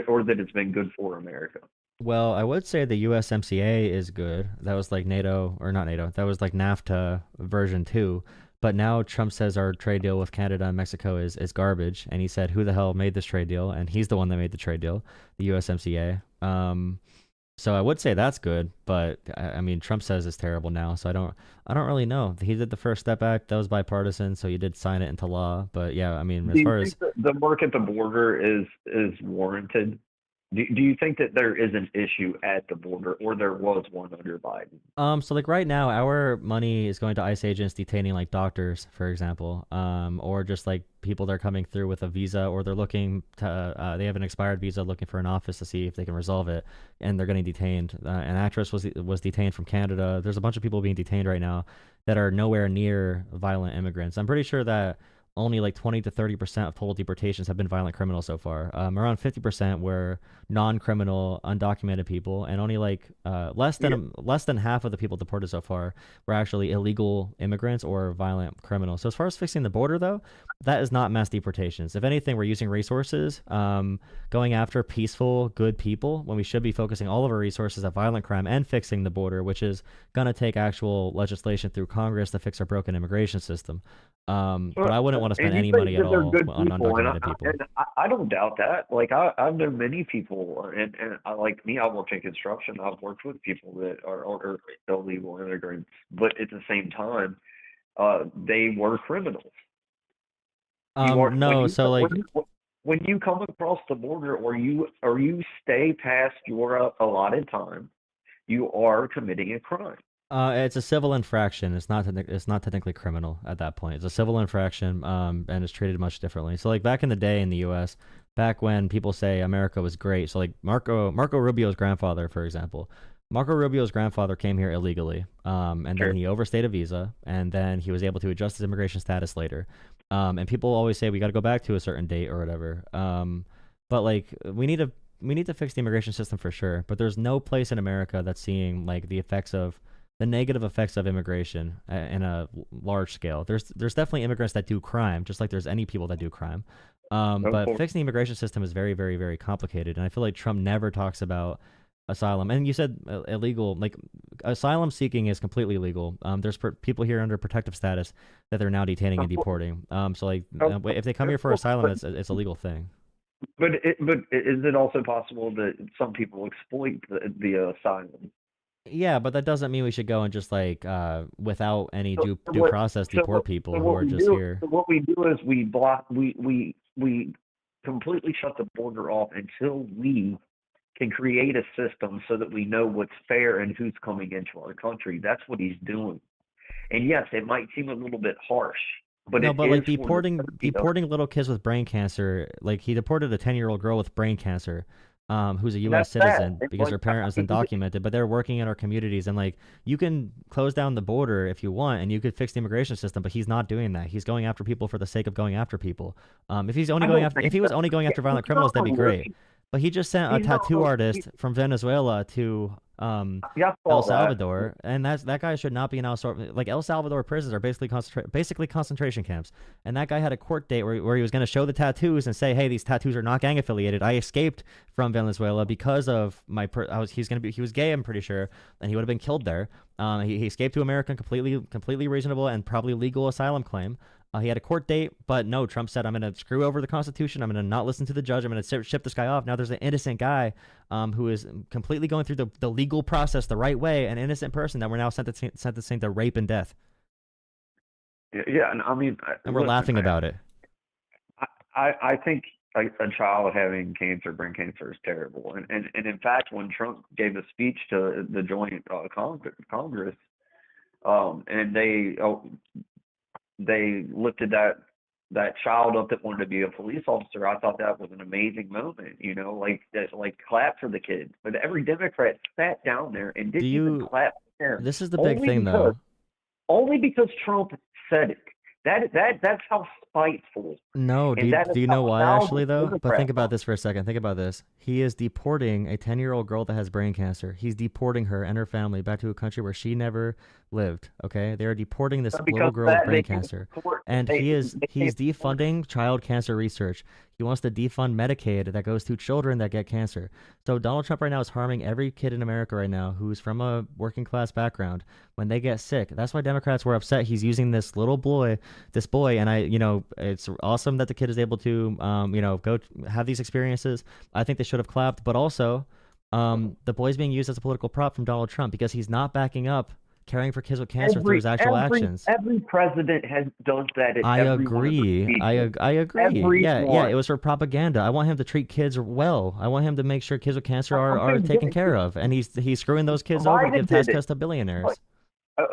or that it's been good for America? Well, I would say the USMCA is good. That was like NATO, or not NATO. That was like NAFTA version 2. But now Trump says our trade deal with Canada and Mexico is garbage. And he said, who the hell made this trade deal? And he's the one that made the trade deal, the USMCA. So I would say that's good, but I mean, Trump says it's terrible now, so I don't really know. He did the First Step Act, that was bipartisan, so he did sign it into law. But yeah, I mean, as far as the work at the border is warranted, do you think that there is an issue at the border, or there was one under Biden? So like right now, our money is going to ICE agents detaining like doctors, for example, or just like people that are coming through with a visa, or they're looking to, they have an expired visa, looking for an office to see if they can resolve it, and they're getting detained. An actress was detained from Canada. There's a bunch of people being detained right now that are nowhere near violent immigrants. I'm pretty sure that only like 20 to 30% of total deportations have been violent criminals so far. Around 50% were non-criminal, undocumented people, and only like less than half of the people deported so far were actually illegal immigrants or violent criminals. So as far as fixing the border, though, that is not mass deportations. If anything, we're using resources going after peaceful, good people when we should be focusing all of our resources at violent crime and fixing the border, which is going to take actual legislation through Congress to fix our broken immigration system. But I wouldn't want to spend any money at all on undocumented people. And I don't doubt that. Like I've known many people, and I, like me, I work in construction. I've worked with people that are illegal immigrants, but at the same time, they were criminals. When you come across the border, or you stay past your allotted time, you are committing a crime. It's a civil infraction. It's not technically criminal at that point. It's a civil infraction, and it's treated much differently. So like back in the day in the U.S., back when people say America was great, so like Marco Rubio's grandfather, for example. Marco Rubio's grandfather came here illegally, and then he overstayed a visa, and then he was able to adjust his immigration status later. And people always say we got to go back to a certain date or whatever. But like we need to fix the immigration system for sure. But there's no place in America that's seeing like the negative effects of immigration in a large scale. There's definitely immigrants that do crime, just like there's any people that do crime. But fixing the immigration system is very, very, very complicated. And I feel like Trump never talks about asylum. And you said illegal, like asylum seeking is completely legal. There's people here under protective status that they're now detaining and deporting. So like if they come here for asylum, it's a legal thing. But is it also possible that some people exploit the asylum? Yeah, but that doesn't mean we should go and just like without any due process deport people who are just here. So what we do is we completely shut the border off until we can create a system so that we know what's fair and who's coming into our country. That's what he's doing. And yes, it might seem a little bit harsh, but like deporting little kids with brain cancer, like he deported a 10-year-old girl with brain cancer. Who's a U.S. citizen because her parent was undocumented, but they're working in our communities. And like, you can close down the border if you want, and you could fix the immigration system, but he's not doing that. He's going after people for the sake of going after people. If he was only going after violent criminals, that'd be great. But he just sent a tattoo artist from Venezuela to El Salvador, and that guy should not be in El Salvador. Like El Salvador prisons are basically concentration camps, and that guy had a court date where he was going to show the tattoos and say, "Hey, these tattoos are not gang affiliated. I escaped from Venezuela because of my he was gay, I'm pretty sure, and he would have been killed there. He escaped to America, completely reasonable and probably legal asylum claim." He had a court date, but no, Trump said, I'm going to screw over the Constitution. I'm going to not listen to the judge. I'm going to ship this guy off. Now there's an innocent guy who is completely going through the legal process the right way, an innocent person that we're now sentencing to rape and death. Yeah, and I mean... And we're laughing about it. I think a child having cancer, brain cancer, is terrible. And in fact, when Trump gave a speech to the joint Congress, and they lifted that child up that wanted to be a police officer. I thought that was an amazing moment, like clap for the kid. But every Democrat sat down there and didn't even clap for him. This is the big thing, though. Only because Trump said it. That's how spiteful. No, do you know why, actually, though? But think about this for a second. Think about this. He is deporting a 10-year-old girl that has brain cancer. He's deporting her and her family back to a country where she never lived, okay? They are deporting this little girl with brain cancer. And he's defunding child cancer research. He wants to defund Medicaid that goes to children that get cancer. So Donald Trump right now is harming every kid in America right now who's from a working class background when they get sick. That's why Democrats were upset. He's using this boy, and it's awesome that the kid is able to, go have these experiences. I think they should have clapped, but also, the boy's being used as a political prop from Donald Trump because he's not backing up caring for kids with cancer through his actual actions. Every president does that. I agree. I agree. Yeah, it was for propaganda. I want him to treat kids well. I want him to make sure kids with cancer are taken care of. And he's screwing those kids over to give tax cuts to billionaires.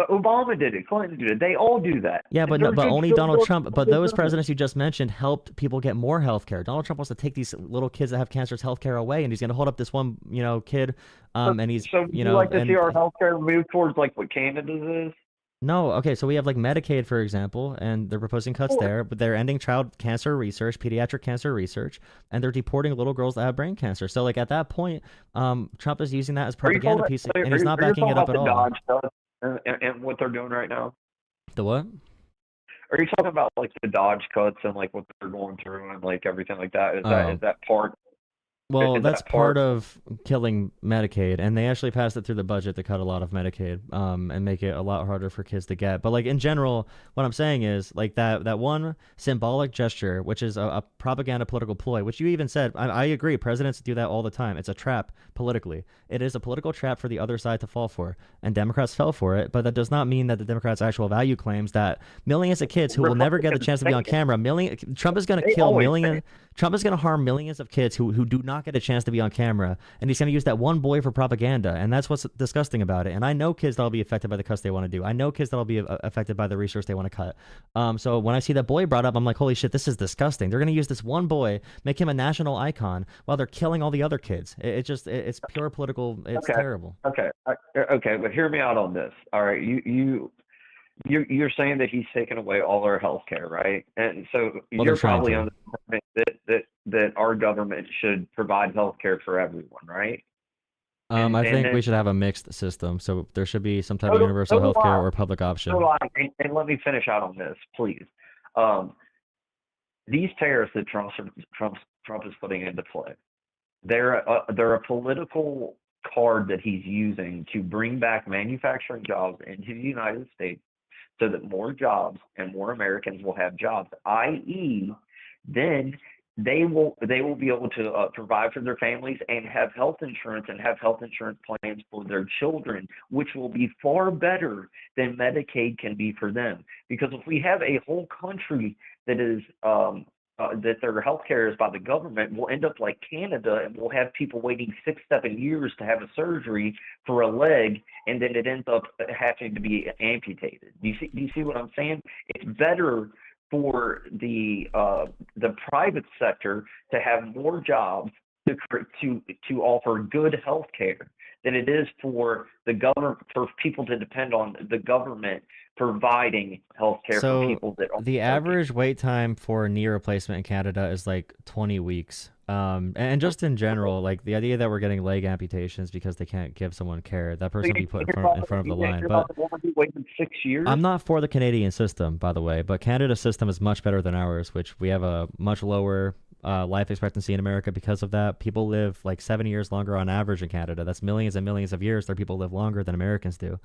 Obama did it. Clinton did it. They all do that. Yeah, but only Donald Trump. But those presidents you just mentioned helped people get more health care. Donald Trump wants to take these little kids that have cancer's health care away, and he's going to hold up this one, kid. And he's, so you like to see our health care move towards like what Canada's is? No, okay, so we have like Medicaid, for example, and they're proposing cuts there, but they're ending child cancer research, pediatric cancer research, and they're deporting little girls that have brain cancer. So like at that point, Trump is using that as propaganda piece, and he's not backing it up at all. And what they're doing right now? The what? Are you talking about like the Dodge cuts and like what they're going through and like everything like that? Is that part? Well, that's part of killing Medicaid, and they actually passed it through the budget to cut a lot of Medicaid, and make it a lot harder for kids to get. But like in general, what I'm saying is like that one symbolic gesture, which is a propaganda political ploy, which you even said, I agree, presidents do that all the time. It's a trap politically. It is a political trap for the other side to fall for, and Democrats fell for it. But that does not mean that the Democrats' actual value claims that millions of kids who will never get the chance to be on camera, Trump is going to kill millions. Trump is going to harm millions of kids who do not get a chance to be on camera, and he's going to use that one boy for propaganda, and that's what's disgusting about it. And I know kids that'll be affected by the cuts they want to do. I know kids that'll be affected by the research they want to cut. So when I see that boy brought up, I'm like, holy shit, this is disgusting. They're going to use this one boy, make him a national icon, while they're killing all the other kids. It's pure political. It's terrible. Okay, but hear me out on this. All right, you're saying that he's taken away all our health care, right? And so Well, you're they're trying probably to. on the that our government should provide health care for everyone, right? I And think we then should have a mixed system. So there should be some type so of do, universal so do health care I. or public So option. do I. And let me finish out on this, please. Um, these tariffs that Trump is putting into play, they're a political card that he's using to bring back manufacturing jobs into the United States so that more jobs and more Americans will have jobs, i.e., then they will be able to provide for their families and have health insurance plans for their children, which will be far better than Medicaid can be for them. Because if we have a whole country that is that their health care is by the government, we'll end up like Canada, and we'll have people waiting 6-7 years to have a surgery for a leg, and then it ends up having to be amputated. Do you see what I'm saying? It's better for the private sector to have more jobs to offer good health care than it is for the government, for people to depend on the government providing health care for So people that aren't the working. average wait time for knee replacement in Canada is like 20 weeks. And just in general, like the idea that we're getting leg amputations because they can't give someone care, that person will be put in front of the line. You're But about to want to be waiting 6 years? I'm not for the Canadian system, by the way, but Canada's system is much better than ours, which we have a much lower life expectancy in America because of that. People live like 7 years longer on average in Canada. That's millions and millions of years that people live longer than Americans do.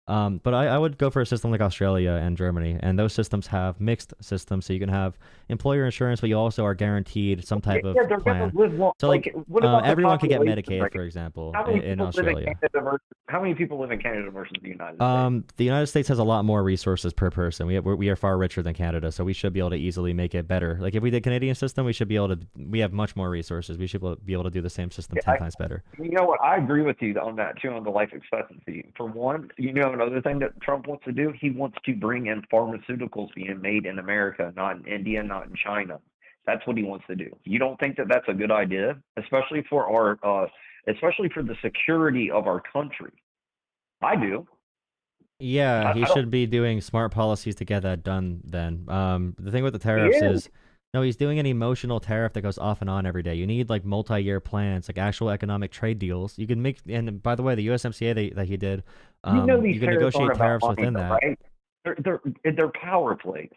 But I would go for a system like Australia and Germany, and those systems have mixed systems, so you can have employer insurance, but you also are guaranteed some type of they're plan. gonna live long. So like what about the everyone can get population Medicaid, rate? for example, How many in people live in Australia. Canada how many people live in Canada versus the United States? The United States has a lot more resources per person. We are far richer than Canada, so we should be able to easily make it better. Like if we did Canadian system, we should be able to. We have much more resources. We should be able to do the same system 10 times better. You know what? I agree with you on that too, on the life expectancy. For one, another thing that Trump wants to do, he wants to bring in pharmaceuticals being made in America, not in India, not in China. That's what he wants to do. You don't think that that's a good idea, especially for especially for the security of our country? I do. Yeah, he I don't- should be doing smart policies to get that done then. The thing with the tariffs is, no, he's doing an emotional tariff that goes off and on every day. You need like multi-year plans, like actual economic trade deals. You can make, and by the way, the USMCA that he did, these you can tariffs aren't negotiate about tariffs money, within though, that. right? They're power plays.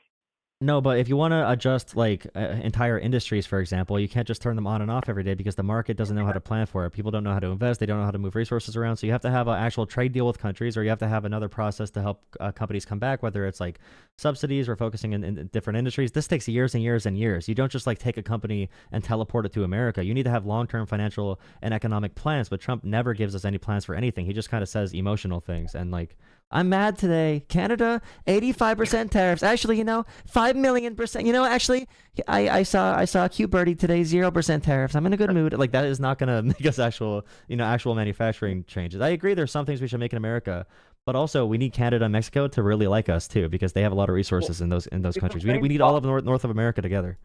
No, but if you want to adjust like entire industries, for example, you can't just turn them on and off every day because the market doesn't know how to plan for it. People don't know how to invest. They don't know how to move resources around. So you have to have an actual trade deal with countries, or you have to have another process to help companies come back, whether it's like subsidies or focusing in different industries. This takes years and years and years. You don't just like take a company and teleport it to America. You need to have long-term financial and economic plans, but Trump never gives us any plans for anything. He just kind of says emotional things and like, I'm mad today. Canada, 85% tariffs. Actually, 5 million%. Actually, I saw a cute birdie today, 0% tariffs. I'm in a good mood. Like that is not gonna make us actual manufacturing changes. I agree. There's some things we should make in America, but also we need Canada and Mexico to really like us too, because they have a lot of resources in those countries. We need all of North of America together.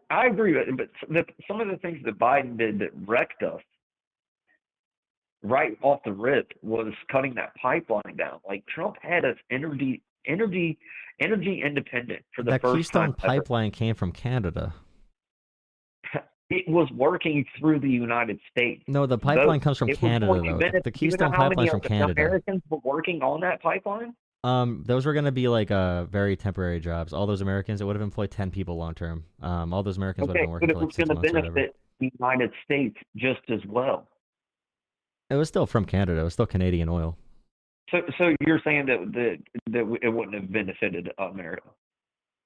I agree with it, but some of the things that Biden did that wrecked us right off the rip was cutting that pipeline down. Like Trump had us energy independent for the That first Keystone time ever. pipeline came from Canada. It was working through the United States. No, the pipeline comes from It was Canada, going to though. benefit- The do you know Keystone how many pipeline's from Canada. Americans were working on that pipeline? Those were going to be like very temporary jobs. All those Americans, it would have employed 10 people long term. All those Americans would have Okay, been working but it for like was 6 going to months or whatever. benefit the United States just as well. It was still from Canada. It was still Canadian oil. So you're saying that it wouldn't have benefited America?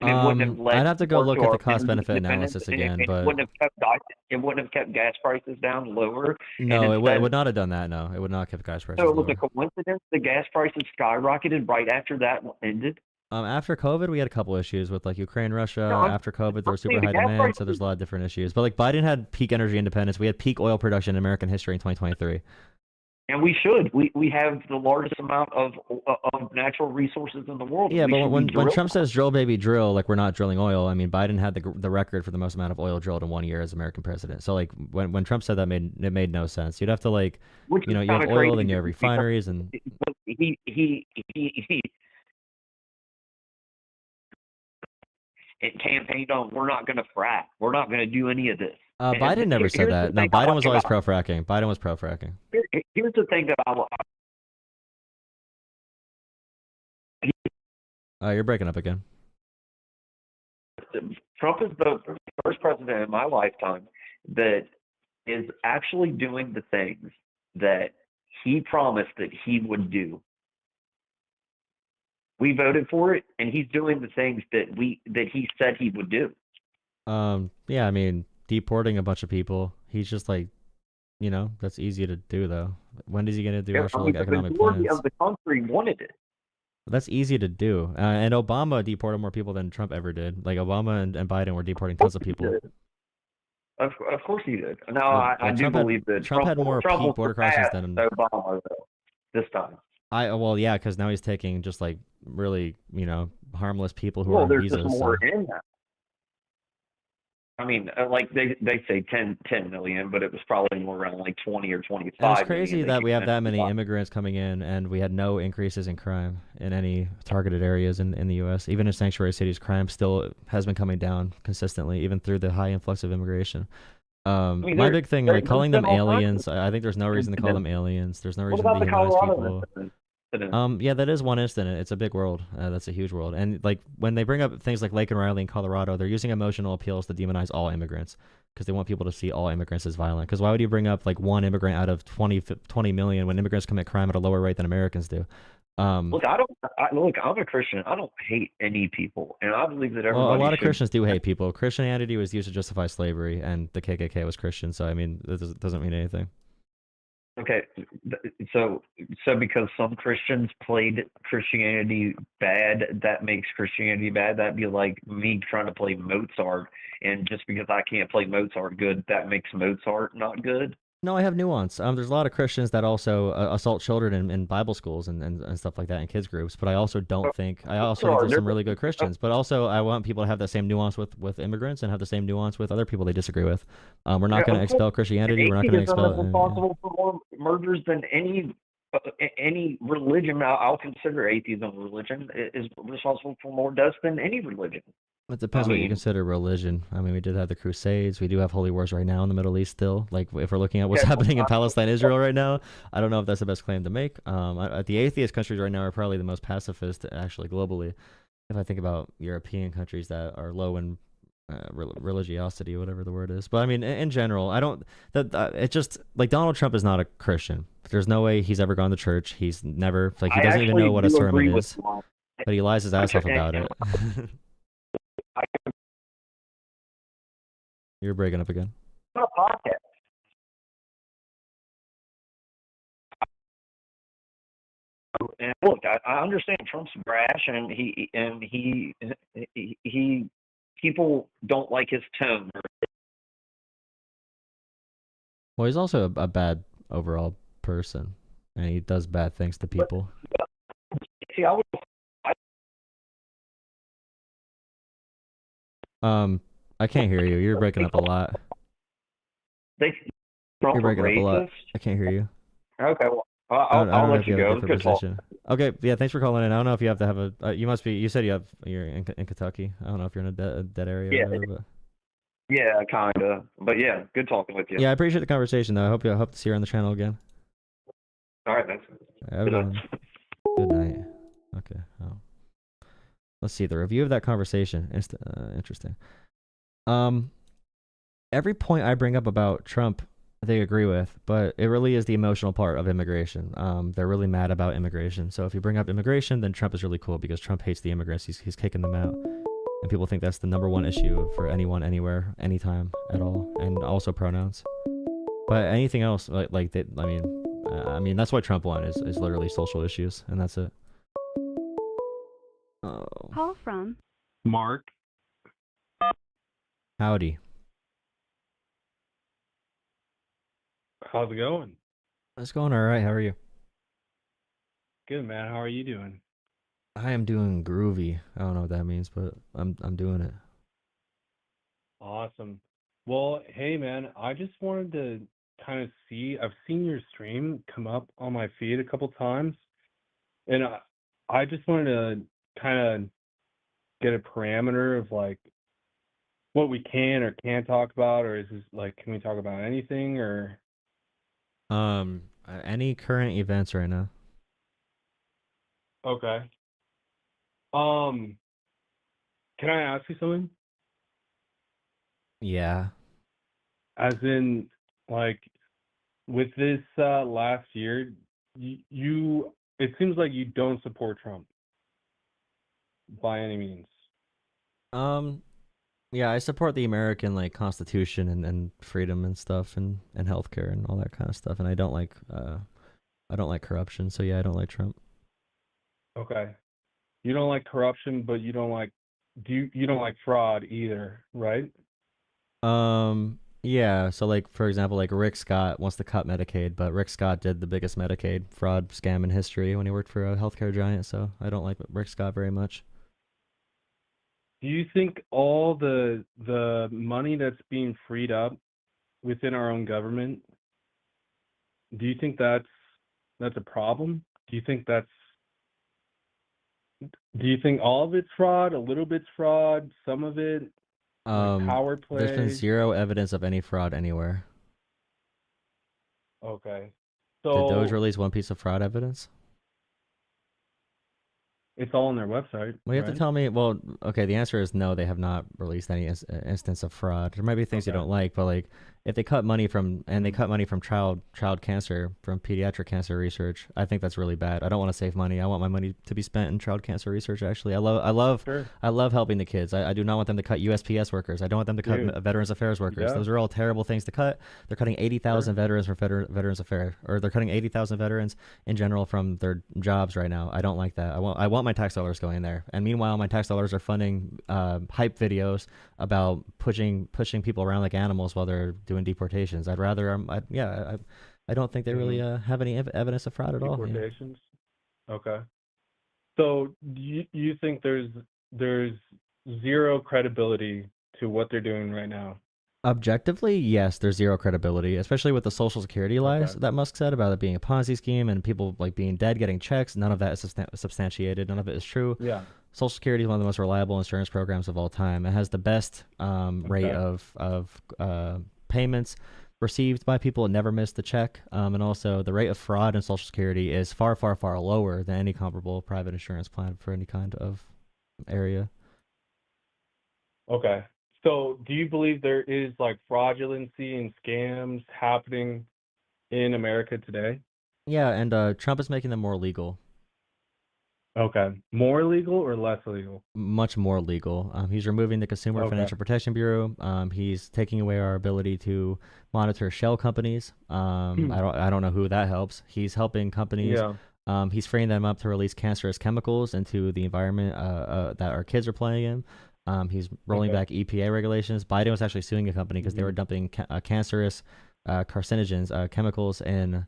And it wouldn't have led I'd have to go more look to at our the cost-benefit energy analysis independence, again, and but it wouldn't have kept gas prices down lower. no, and it instead, would not have done that. No, it would not have kept gas prices So it was lower. a coincidence the gas prices skyrocketed right after that ended. After COVID, we had a couple issues with like Ukraine, Russia. No, After COVID, there was saying super the high gas demand, prices- so there's a lot of different issues. But like Biden had peak energy independence. We had peak oil production in American history in 2023. And we should. We have the largest amount of natural resources in the world. Yeah, We but should be when drilling. Trump says drill baby drill, like we're not drilling oil. I mean, Biden had the record for the most amount of oil drilled in 1 year as American president. So like when Trump said that, it made no sense. You'd have to like Which is you have kinda oil, crazy then you have because refineries, and he and campaigned on, we're not going to frack. We're not going to do any of this. Biden never said that. No, Biden was always pro-fracking. Biden was pro-fracking. Here's the thing that You're breaking up again. Trump is the first president in my lifetime that is actually doing the things that he promised that he would do. We voted for it, and he's doing the things that he said he would do. Yeah, I mean, deporting a bunch of people. He's just like, that's easy to do though. When is he gonna do actual economic plans? The majority of the country wanted it. That's easy to do. And Obama deported more people than Trump ever did. Like Obama and Biden were deporting tons of people. Of course he did. No, I do believe that Trump had more peak border crossings than Obama though, this time. Well, yeah, because now he's taking just like really, harmless people who are on visas. There's just more in that. I mean, like they say 10 million, but it was probably more around like 20 or 25. And it's crazy that we have that many immigrants coming in, and we had no increases in crime in any targeted areas in the U.S. Even in sanctuary cities, crime still has been coming down consistently, even through the high influx of immigration. My big thing, like calling them aliens, I think there's no reason to call them aliens. There's no reason to dehumanize people. Yeah, that is one incident. It's a big world. That's a huge world. And like when they bring up things like Lake and Riley in Colorado, they're using emotional appeals to demonize all immigrants because they want people to see all immigrants as violent. Because why would you bring up like one immigrant out of 20 million when immigrants commit crime at a lower rate than Americans do? Look, I'm a Christian. I don't hate any people, and I believe that everybody. Well, a lot of Christians do hate people. Christianity was used to justify slavery, and the KKK was Christian. So I mean, it doesn't mean anything. Okay, so because some Christians played Christianity bad, that makes Christianity bad. That'd be like me trying to play Mozart, and just because I can't play Mozart good, that makes Mozart not good. No, I have nuance. There's a lot of Christians that also assault children in Bible schools and stuff like that in kids groups. But I also don't think there's some really good Christians. But also, I want people to have that same nuance with immigrants and have the same nuance with other people they disagree with. We're not going to expel Christianity. We're not going to expel. Atheism is responsible for more murders than any religion. I'll consider atheism a religion. Is responsible for more deaths than any religion. It depends what you consider religion. I mean, we did have the Crusades. We do have holy wars right now in the Middle East still. Like, if we're looking at what's happening in Palestine, Israel right now, I don't know if that's the best claim to make. The atheist countries right now are probably the most pacifist, actually, globally. If I think about European countries that are low in religiosity, whatever the word is. But I mean, in general, I don't. It just like Donald Trump is not a Christian. There's no way he's ever gone to church. He's never he doesn't even know what a sermon is. But he lies his ass off about it. You're breaking up again. And look, I understand Trump's brash, and he people don't like his tone. Well, he's also a bad overall person, and he does bad things to people. See, I can't hear you. You're breaking up a lot. You're breaking up a lot. I can't hear you. Okay, well, I'll let you go. Good talk. Okay, yeah, thanks for calling in. I don't know if you have to have a. You must be. You said you're in Kentucky. I don't know if you're in a dead area. Yeah. Or whatever, but... Yeah, kinda. But yeah, good talking with you. Yeah, I appreciate the conversation though. I hope to see you on the channel again. All right, thanks. Good night. Okay. Oh. Let's see the review of that conversation. Interesting. Every point I bring up about Trump, they agree with, but it really is the emotional part of immigration. They're really mad about immigration. So if you bring up immigration, then Trump is really cool because Trump hates the immigrants. He's kicking them out, and people think that's the number one issue for anyone, anywhere, anytime at all, and also pronouns. But anything else, like that, I mean, that's why Trump won is literally social issues, and that's it. Oh. Call from Mark. Howdy. How's it going? It's going all right. How are you? Good, man. How are you doing? I am doing groovy. I don't know what that means, but I'm doing it. Awesome. Well, hey, man, I just wanted to kind of see. I've seen your stream come up on my feed a couple times, and I just wanted to kind of get a parameter of like what we can or can't talk about, or is this like, can we talk about anything, or? Any current events right now? Okay. Can I ask you something? Yeah. As in, like, with this last year, you it seems like you don't support Trump by any means. Yeah, I support the American like Constitution and freedom and stuff and healthcare and all that kind of stuff. And I don't like corruption. So yeah, I don't like Trump. Okay. You don't like corruption, but you don't like you don't like fraud either, right? Yeah, so like for example, like Rick Scott wants to cut Medicaid, but Rick Scott did the biggest Medicaid fraud scam in history when he worked for a healthcare giant, so I don't like Rick Scott very much. Do you think all the money that's being freed up within our own government, do you think that's a problem? Do you think all of it's fraud, a little bit's fraud, some of it like power play? There's been zero evidence of any fraud anywhere. Okay. Did So Doge release one piece of fraud evidence? it's all on their website, Well, you have right? to tell me. Well, okay, the answer is no. They have not released any instance of fraud. There might be things you Okay. don't like, but like if they cut money from child cancer, from pediatric cancer research, I think that's really bad. I don't want to save money. I want my money to be spent in child cancer research. Actually, I love Sure. helping the kids. I do not want them to cut USPS workers. I don't want them to cut Dude. Veterans Affairs workers. Yeah. Those are all terrible things to cut. They're cutting 80,000 veterans from Veterans Affairs, or they're cutting 80,000 veterans in general from their jobs right now. I don't like that. I want my tax dollars going there. And meanwhile, my tax dollars are funding hype videos about pushing people around like animals while they're doing deportations. I'd rather I don't think they really have any evidence of fraud at all. Yeah. Deportations. Okay. So you think there's zero credibility to what they're doing right now? Objectively, yes, there's zero credibility, especially with the Social Security lies Okay. that Musk said about it being a Ponzi scheme and people like being dead getting checks. None of that is substantiated. None of it is true. Yeah. Social Security is one of the most reliable insurance programs of all time. It has the best rate Okay. of payments received by people. It never missed a check. And also the rate of fraud in Social Security is far, far, far lower than any comparable private insurance plan for any kind of area. Okay. So do you believe there is like fraudulency and scams happening in America today? Yeah, and Trump is making them more legal. Okay. More legal or less illegal? Much more legal. He's removing the Consumer Okay. Financial Protection Bureau. He's taking away our ability to monitor shell companies. I don't know who that helps. He's helping companies. Yeah. He's freeing them up to release cancerous chemicals into the environment that our kids are playing in. He's rolling Okay. back EPA regulations. Biden was actually suing a company because they were dumping cancerous carcinogens, chemicals in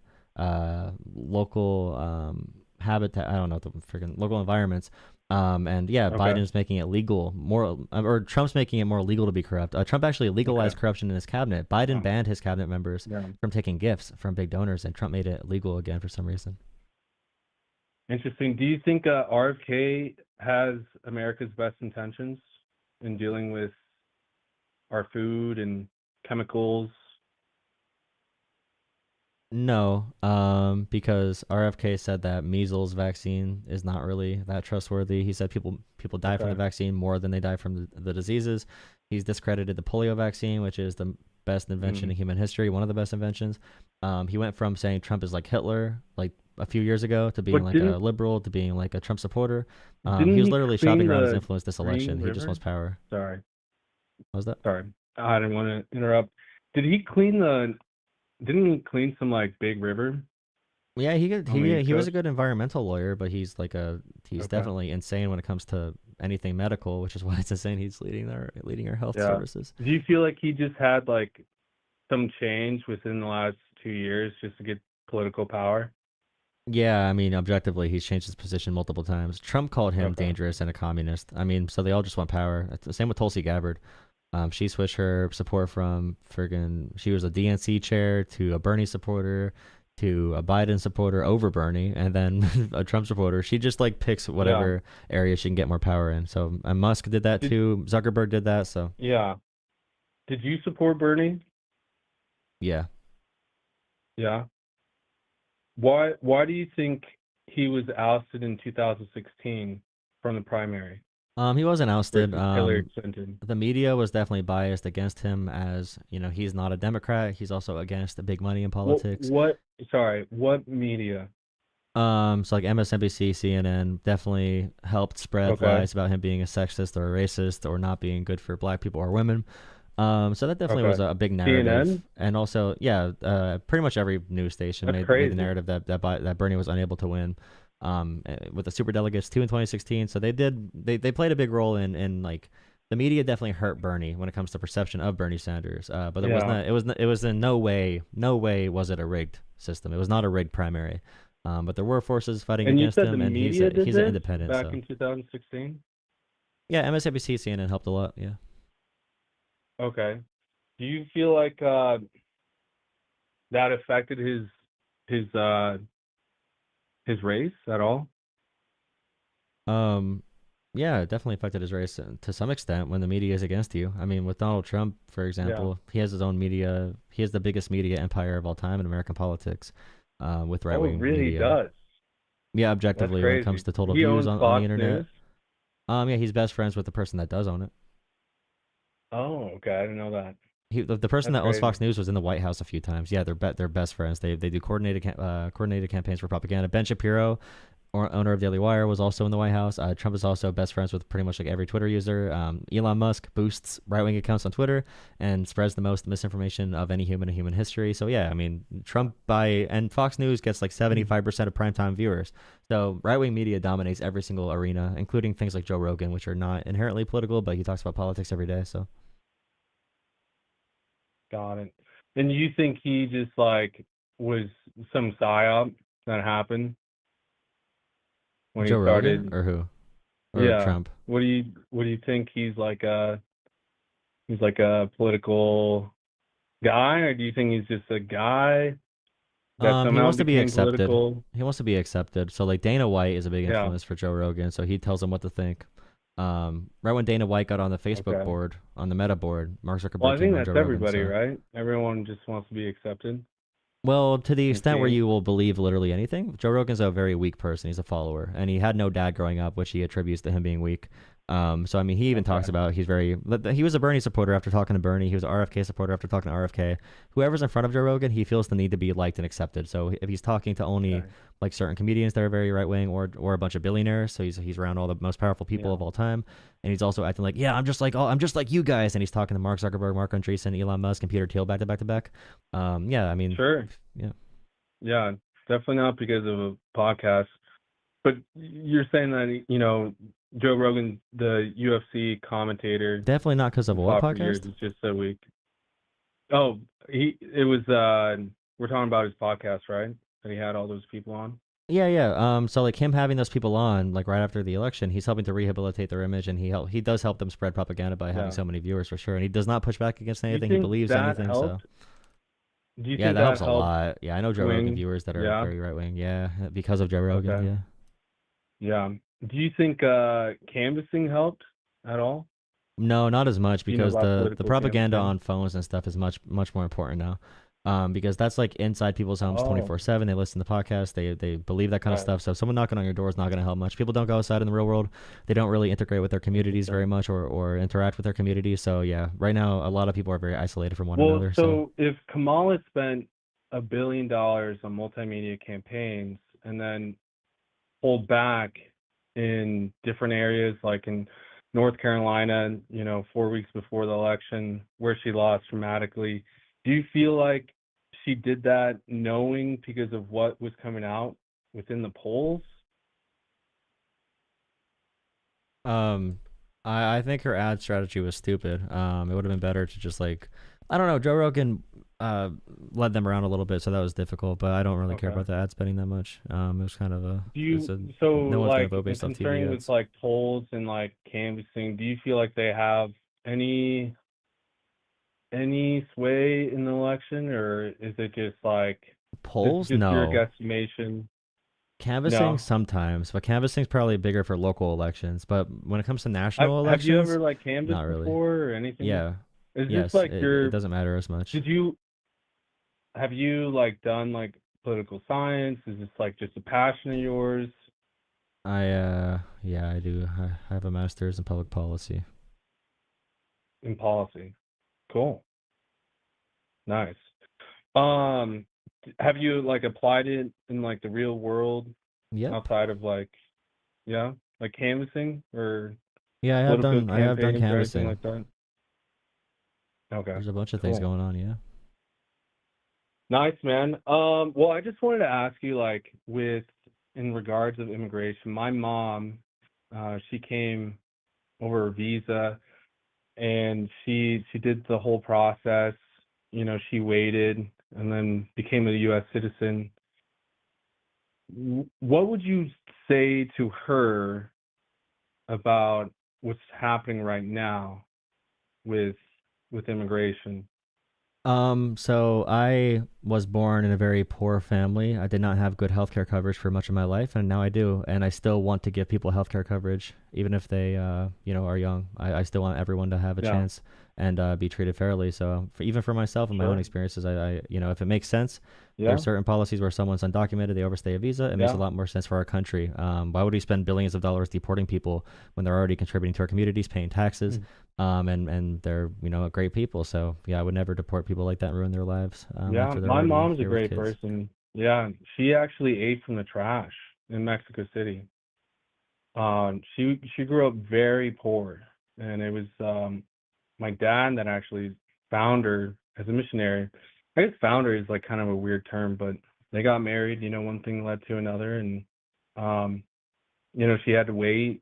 local habitat. I don't know, the freaking local environments. And yeah, Okay. Biden's making it legal, or Trump's making it more legal to be corrupt. Trump actually legalized corruption in his cabinet. Biden banned his cabinet members Yeah. from taking gifts from big donors, and Trump made it legal again for some reason. Interesting. Do you think RFK has America's best intentions in dealing with our food and chemicals? No, because RFK said that measles vaccine is not really that trustworthy. He said people die from the Okay. vaccine more than they die from the diseases. He's discredited the polio vaccine, which is the best invention in human history, one of the best inventions. He went from saying Trump is like Hitler, like a few years ago, to being But like a didn't- liberal, to being like a Trump supporter. Didn't He was he literally clean shopping around his the influence this election. Green He just River? wants power. Sorry. What was that? Sorry. I didn't want to interrupt. Didn't he clean some like big river? Yeah, he on the East he was a Coast? good environmental lawyer, but he's Okay. definitely insane when it comes to anything medical, which is why it's insane he's leading our health Yeah. services. Do you feel like he just had like some change within the last 2 years just to get political power? Yeah, I mean, objectively, he's changed his position multiple times. Trump called him Okay. dangerous and a communist. I mean, so they all just want power. It's the same with Tulsi Gabbard. She switched her support from she was a DNC chair to a Bernie supporter to a Biden supporter over Bernie, and then a Trump supporter. She just like picks whatever area she can get more power in. So Musk did that too. Zuckerberg did that. So Yeah. Did you support Bernie? Yeah. Yeah. Why do you think he was ousted in 2016 from the primary He wasn't ousted. versus Hillary Clinton? The media was definitely biased against him, as you know, he's not a Democrat. He's also against the big money in politics. What media? So like MSNBC, CNN definitely helped spread Okay. lies about him being a sexist or a racist or not being good for black people or women. So that definitely was a big narrative. CNN? And also, yeah, pretty much every news station That's made the crazy. narrative that Bernie was unable to win, with the super delegates too in 2016. So they played a big role in like the media definitely hurt Bernie when it comes to perception of Bernie Sanders. But it was in no way was it a rigged system. It was not a rigged primary. But there were forces fighting And you against said him, the and media did he's an this independent. back So in 2016. yeah, MSNBC, CNN helped a lot. Yeah. Okay. Do you feel like that affected his race at all? Yeah, it definitely affected his race to some extent when the media is against you. I mean, with Donald Trump, for example, he has his own media. He has the biggest media empire of all time in American politics, with right-wing really media. does. Yeah, objectively, when it comes to total He views owns on Fox the internet. News? Yeah, he's best friends with the person that does own it. Oh, okay. I didn't know that. The person That's that owns crazy. Fox News was in the White House a few times. Yeah, they're best friends. They do coordinated campaigns for propaganda. Ben Shapiro, owner of Daily Wire, was also in the White House. Trump is also best friends with pretty much like every Twitter user. Elon Musk boosts right-wing accounts on Twitter and spreads the most misinformation of any human in human history. So yeah, I mean, and Fox News gets like 75% of primetime viewers. So right-wing media dominates every single arena, including things like Joe Rogan, which are not inherently political, but he talks about politics every day. So Got it. And you think he just like was some psyop that happened when Joe he started? Rogan or who? Or Trump? What do you think he's like a political guy, or do you think he's just a guy that He somehow wants to be became accepted. political? He wants to be accepted. So like Dana White is a big Yeah. influence for Joe Rogan, so he tells him what to think. Right when Dana White got on the Facebook Okay. board, on the Meta board, Mark Zuckerberg Well, I came think on that's Joe Rogan, everybody, so- right? Everyone just wants to be accepted. Well, to the extent where seen. you will believe literally anything. Joe Rogan's a very weak person. He's a follower, and he had no dad growing up, which he attributes to him being weak. So I mean, he even talks about he was a Bernie supporter after talking to Bernie. He was an RFK supporter after talking to RFK. Whoever's in front of Joe Rogan, he feels the need to be liked and accepted. So if he's talking to only like certain comedians that are very right wing or a bunch of billionaires, so he's around all the most powerful people of all time, and he's also acting like, yeah, I'm just like you guys, and he's talking to Mark Zuckerberg, Mark Andreessen, Elon Musk, and Peter Thiel back to back. Yeah, I mean, Sure. yeah. Yeah, definitely not because of a podcast. But you're saying that, Joe Rogan, the UFC commentator, Definitely not because of a what for years, podcast? is just so weak. Oh, we're talking about his podcast, right? That he had all those people on. Yeah. So like him having those people on, like right after the election, he's helping to rehabilitate their image, and he does help them spread propaganda by having Yeah. so many viewers for sure. And he does not push back against Do you anything. He think believes that anything. helped? So Do you yeah, think that helps a helped lot. Yeah, I know Joe Rogan swing? viewers that are Yeah. very right wing. Yeah, because of Joe Rogan. Okay. Yeah. Yeah. Do you think canvassing helped at all? No, not as much, Do you know because about the political propaganda canvassing? on phones and stuff is much more important now. Because that's like inside people's homes 24/7. They listen to podcasts. They believe that kind of Right. stuff. So someone knocking on your door is not going to help much. People don't go outside in the real world. They don't really integrate with their communities very much or interact with their communities. So yeah, right now a lot of people are very isolated from one another. So if Kamala spent $1 billion on multimedia campaigns and then pulled back in different areas, like in North Carolina, 4 weeks before the election, where she lost dramatically, do you feel like she did that knowing because of what was coming out within the polls? I think her ad strategy was stupid. It would have been better to just like, I don't know, Joe Rogan led them around a little bit, so that was difficult. But I don't really care Okay. about the ad spending that much. It was kind of a. Do you it's a- so no one's gonna like vote based off TV concerning ads. with like polls and like canvassing? Do you feel like they have any sway in the election, or is it just like Polls? just your No. guesstimation? Canvassing No. sometimes, but canvassing's probably bigger for local elections. But when it comes to national Have you elections, ever like canvassed not really. before or anything? Yeah, Is this Yes, like it doesn't matter as much. Have you like done like political science? Is this like just a passion of yours? Yeah, I do. I have a master's in public policy. In policy. Cool. Nice. Have you like applied it in like the real world Yep. outside of like, yeah, like canvassing or Yeah, I have political done campaigns or anything canvassing. like that? Okay. There's a bunch of things Cool. going on, yeah. Nice, man. Well, I just wanted to ask you, like, in regards of immigration, my mom, she came over a visa, and she did the whole process. You know, she waited and then became a U.S. citizen. What would you say to her about what's happening right now with immigration? So I was born in a very poor family. I did not have good healthcare coverage for much of my life, and now I do. And I still want to give people healthcare coverage, even if they, are young. I still want everyone to have a Yeah. chance and be treated fairly. So even for myself and my own Sure. experiences, if it makes sense, there Yeah. are certain policies where someone's undocumented, they overstay a visa. It makes a Yeah. lot more sense for our country. Why would we spend billions of dollars deporting people when they're already contributing to our communities, paying taxes? And they're great people. So yeah, I would never deport people like that and ruin their lives. Yeah, After they're my already mom's a here with great kids. person. Yeah, she actually ate from the trash in Mexico City. She grew up very poor, and it was my dad that actually found her as a missionary. I guess founder is like kind of a weird term, but they got married. One thing led to another, and she had to wait.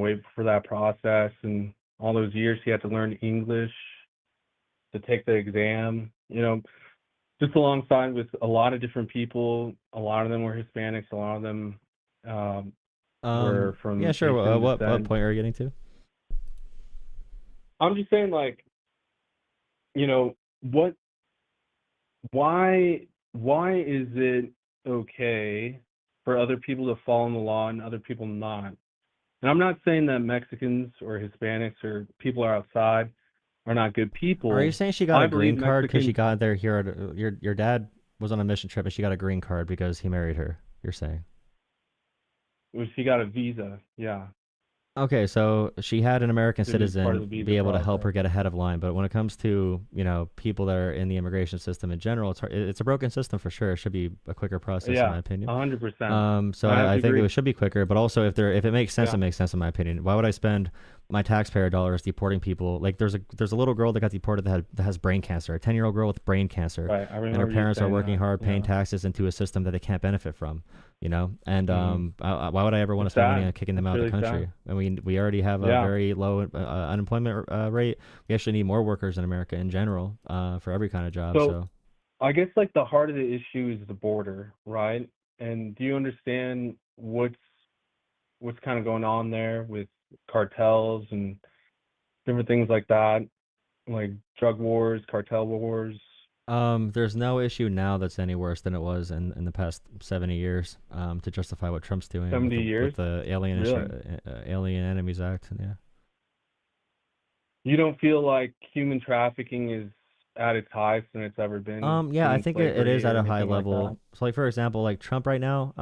Wait for that process, and all those years she had to learn English to take the exam. Just alongside with a lot of different people. A lot of them were Hispanics. A lot of them were from Yeah, sure. Asian What descent. point are you getting to? I'm just saying, like, what? Why is it okay for other people to follow the law and other people not? And I'm not saying that Mexicans or Hispanics or people are outside are not good people. Are you saying she got I a green believe card because she Mexicans- got there here? Your dad was on a mission trip and she got a green card because he married her. You're saying? She got a visa, yeah. Okay, so she had an American To be part of citizen the visa be able to help process. her get ahead of line. But when it comes to people that are in the immigration system in general, it's a broken system for sure. It should be a quicker process, in my Yeah, opinion. 100%. So I have I to think agree. it should be quicker. But also, if it makes sense, Yeah. it makes sense in my opinion. Why would I spend my taxpayer dollars deporting people? Like there's a little girl that got deported that has brain cancer, a 10-year-old girl with brain cancer, Right, I and her remember you parents are saying working that, hard, paying yeah. taxes into a system that they can't benefit from. And Mhm. why would I ever want to It's spend money sad. on kicking them It's out of the really country? sad. And we already have a Yeah. very low unemployment rate. We actually need more workers in America in general for every kind of job. So I guess like the heart of the issue is the border, right? And do you understand what's kind of going on there with cartels and different things like that, like drug wars, cartel wars? there's no issue now that's any worse than it was in the past 70 years to justify what Trump's doing 70 years? with the Alien Really? Alien Enemies Act. Yeah. You don't feel like human trafficking is at its highest than it's ever been Yeah, I since think it is slavery at or a high anything like level. that? So, like for example, like Trump right now,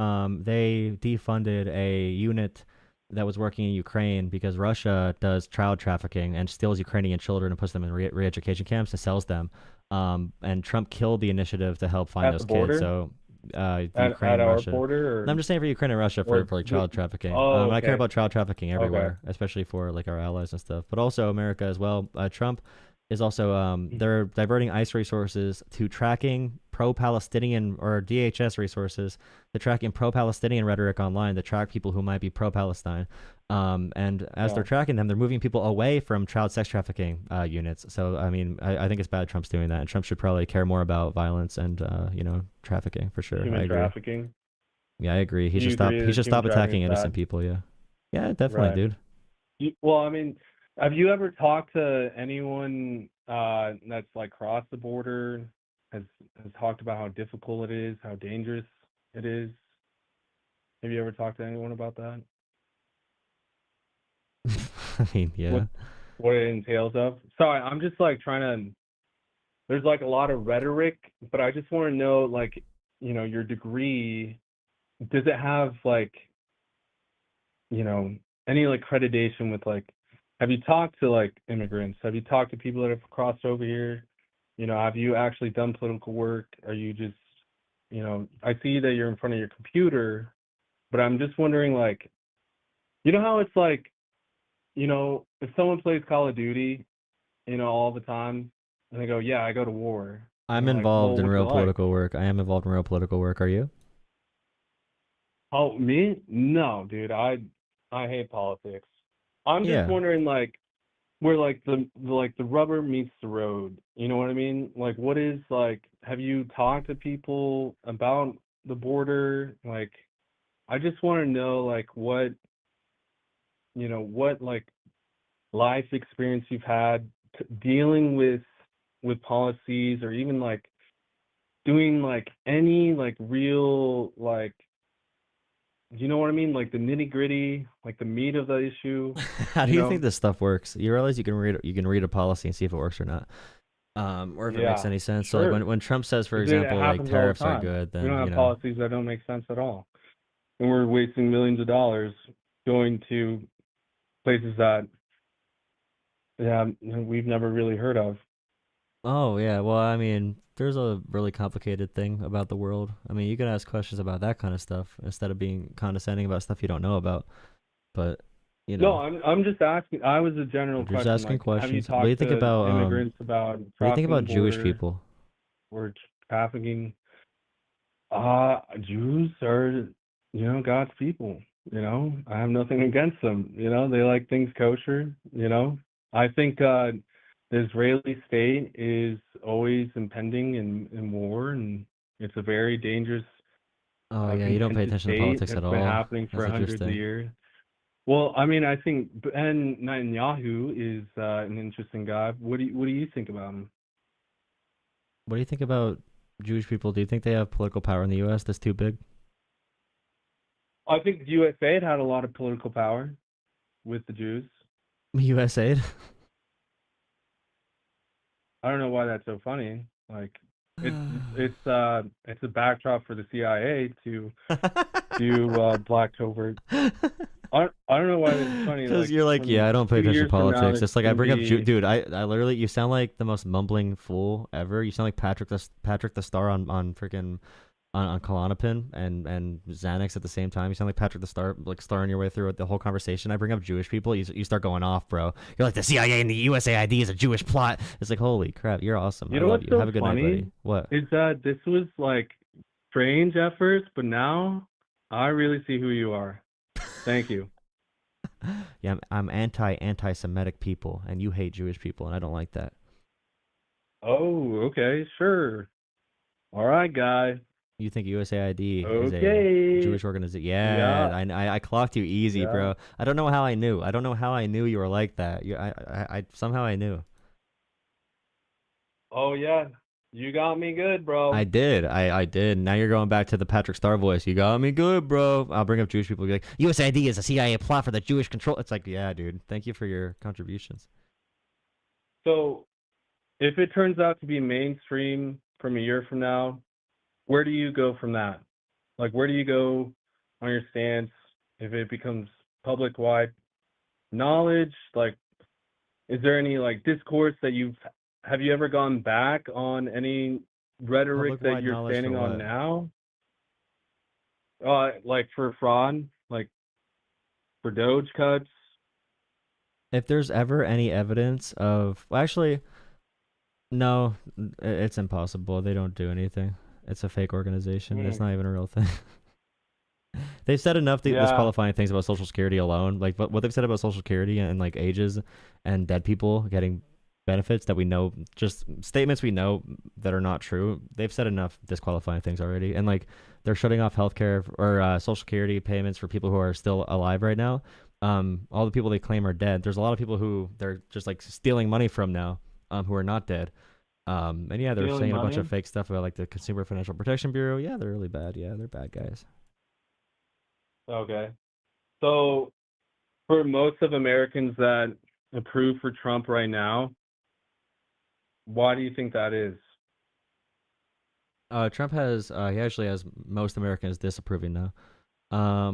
they defunded a unit that was working in Ukraine because Russia does child trafficking and steals Ukrainian children and puts them in re-education camps and sells them. And Trump killed the initiative to help find At those the border? kids. So, At Ukraine, our Russia. border, No, I'm just saying for Ukraine and Russia or for like child trafficking. Oh, And I care okay. about child trafficking Okay. everywhere, especially for like our allies and stuff, but also America as well. Trump is also they're diverting ICE resources to tracking pro-Palestinian or DHS resources to tracking pro-Palestinian rhetoric online to track people who might be pro-Palestine. And as they're Yeah. tracking them, they're moving people away from child sex trafficking units. So I mean, I think it's bad Trump's doing that, and Trump should probably care more about violence and trafficking for sure. I Human agree. trafficking. Yeah, I agree. He Do should you stop. agree He that should human stop trafficking attacking is innocent bad? people. Yeah. Yeah, definitely, Right. dude. Well, I mean, have you ever talked to anyone that's like crossed the border, has talked about how difficult it is, how dangerous it is? Have you ever talked to anyone about that? I mean, yeah. What what it entails of. Sorry, I'm just like trying to. There's like a lot of rhetoric, but I just want to know, like, your degree. Does it have like, any like accreditation with like? Have you talked to like immigrants? Have you talked to people that have crossed over here? Have you actually done political work? Are you just, I see that you're in front of your computer, but I'm just wondering, like, how it's like, if someone plays Call of Duty, all the time, and they go, yeah, I go to war. I'm Like, involved well, in what's it real like? political work. I am involved in real political work. Are you? Oh, me? No, dude. I hate politics. I'm just Yeah. wondering, like, where like the rubber meets the road. You know what I mean? Like, what is like? Have you talked to people about the border? Like, I just want to know, like, what like life experience you've had dealing with policies, or even like doing like any like real like, you know what I mean? Like the nitty gritty, like the meat of the issue. How do you think this stuff works? You realize you can read a policy and see if it works or not, or if it makes Yeah, any sense. So sure. like when Trump says, for Dude, it example, like happens all the tariffs are time. good, We then don't have policies that don't make sense at all, and we're wasting millions of dollars going to places that, yeah, we've never really heard of. Oh yeah, well I mean, there's a really complicated thing about the world. I mean, you can ask questions about that kind of stuff instead of being condescending about stuff you don't know about. But No, I'm just asking. I was a general I'm just question. asking Like, have you questions. What do you talked think to about immigrants about what do you think crossing the about Jewish border people? or trafficking? Jews are, God's people. I have nothing against them. They like things kosher. I think the Israeli state is always impending in war, and it's a very dangerous, Oh yeah, you don't pay contentious attention to state politics that's at been all. happening for That's hundreds of interesting. years. Well, I mean, I think Ben Netanyahu is an interesting guy. What do you think about him? What do you think about Jewish people? Do you think they have political power in the U.S. that's too big? I think the USA had a lot of political power with the Jews. USAID? I don't know why that's so funny. Like, it's a backdrop for the CIA to do black covert. I don't know why that's funny. Because Like, you're like, from yeah, I don't pay 2 attention to years from now, politics. it's It's like I gonna bring up, be dude. I literally, you sound like the most mumbling fool ever. You sound like Patrick the Star on freaking on Klonopin and Xanax at the same time. You sound like Patrick the Star, like starring your way through the whole conversation. I bring up Jewish people, you start going off, bro. You're like, the CIA and the USAID is a Jewish plot. It's like, holy crap, you're awesome. You I know love what's you. so Have a good night, funny buddy. What? is that this was like strange at first, but now I really see who you are. Thank you. Yeah, I'm anti-Semitic people, and you hate Jewish people, and I don't like that. Oh, okay, sure. All right, guy. You think USAID is a Okay. Jewish organization? Yeah. Yeah, I clocked you easy, Yeah. bro. I don't know how I knew. I don't know how I knew you were like that. I somehow I knew. Oh yeah, you got me good, bro. I did. I did. Now you're going back to the Patrick Star voice. You got me good, bro. I'll bring up Jewish people. Be like, USAID is a CIA plot for the Jewish control. It's like, yeah, dude. Thank you for your contributions. So, if it turns out to be mainstream from a year from now, where do you go from that? Like, where do you go on your stance if it becomes public-wide knowledge? Like, is there any like discourse that have you ever gone back on any rhetoric that Public-wide you're knowledge for standing on what? now? Like for fraud, like for Doge cuts? If there's ever any evidence of, well, actually, no, it's impossible. They don't do anything. It's a fake organization. It's not even a real thing. They've said enough disqualifying things about Social Security alone. Like what they've said about Social Security and like ages and dead people getting benefits that we know, just statements we know that are not true. They've said enough disqualifying things already. And like they're shutting off healthcare or Social Security payments for people who are still alive right now. All the people they claim are dead. There's a lot of people who they're just like stealing money from now, who are not dead. And yeah, they're Stealing saying a bunch money? of fake stuff about like the Consumer Financial Protection Bureau. Yeah, they're really bad. Yeah, they're bad guys. Okay. So for most of Americans that approve for Trump right now. Why do you think that is? Trump has he actually has most Americans disapproving now. I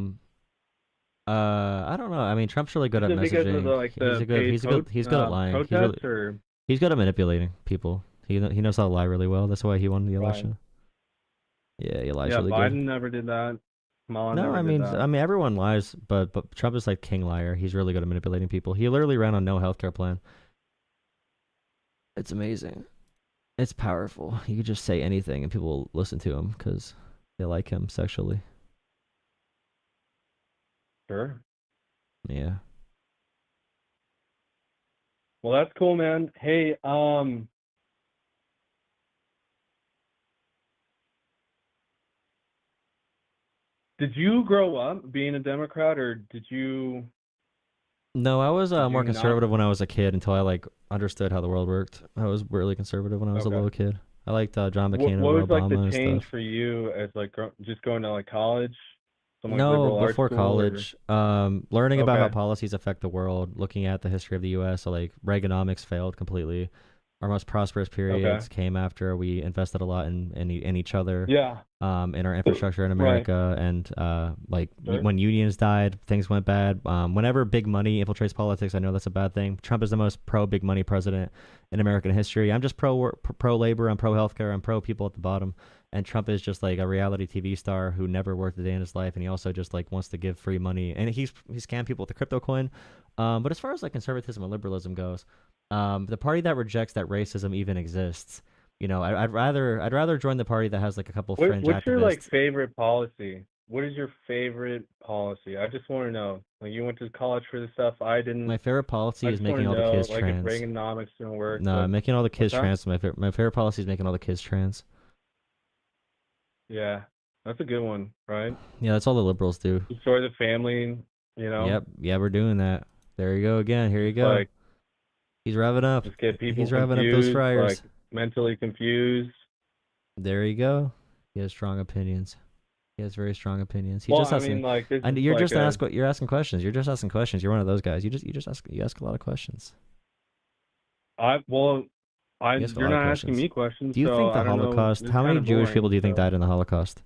don't know. I mean, Trump's really good Is at it because of messaging. the, like, the He's good at lying. protests, or He's good at manipulating people. He knows how to lie really well. That's why he won the election. Yeah, he lies really Biden good. never did that. Kamala No, never I did mean, that. everyone lies, but Trump is like king liar. He's really good at manipulating people. He literally ran on no healthcare plan. It's amazing. It's powerful. He could just say anything and people will listen to him because they like him sexually. Sure. Yeah. Well, that's cool, man. Hey, did you grow up being a Democrat, or did you? No, I was Did more you not? conservative when I was a kid until I like understood how the world worked. I was really conservative when I was a Okay. little kid. I liked John What, McCain what over was like the Obama and change stuff. for you as like just going to like college, some like No, liberal arts before school, or? college, learning about how Okay. policies affect the world, looking at the history of the U.S. So like Reaganomics failed completely. Our most prosperous periods came after we invested a lot in each other, Yeah. in our infrastructure in Right. America, and like Sure. when unions died, things went bad. Whenever big money infiltrates politics, I know that's a bad thing. Trump is the most pro big money president in American history. I'm just pro labor, I'm pro healthcare, I'm pro people at the bottom. And Trump is just like a reality TV star who never worked a day in his life, and he also just like wants to give free money. And he scammed people with the crypto coin. But as far as like conservatism and liberalism goes, the party that rejects that racism even exists, I'd rather join the party that has like a couple fringe What's your like activists. favorite policy? What is your favorite policy? I just want to know. Like, you went to college for this stuff. I didn't. My favorite policy I is just want making to all the know, kids like, trans. if Reaganomics didn't work. No, But making all the kids what's that? trans. My favorite policy is making all the kids trans. Yeah, that's a good one, right? Yeah, that's all the liberals do. Destroy the family. You know. Yep, yeah, we're doing that. There you go again. Here you go. Like, He's revving up. just get people He's revving up those confused, fryers. like mentally confused. There you go. He has strong opinions. He has very strong opinions. He Well, just I has mean, like, this and is you're like just you're asking questions. You're just asking questions. You're one of those guys. You ask a lot of questions. You ask a you're lot not of asking questions. me questions. Do you so think the I don't know. Holocaust? It's How many kinda Jewish boring, people do you think so. died in the Holocaust?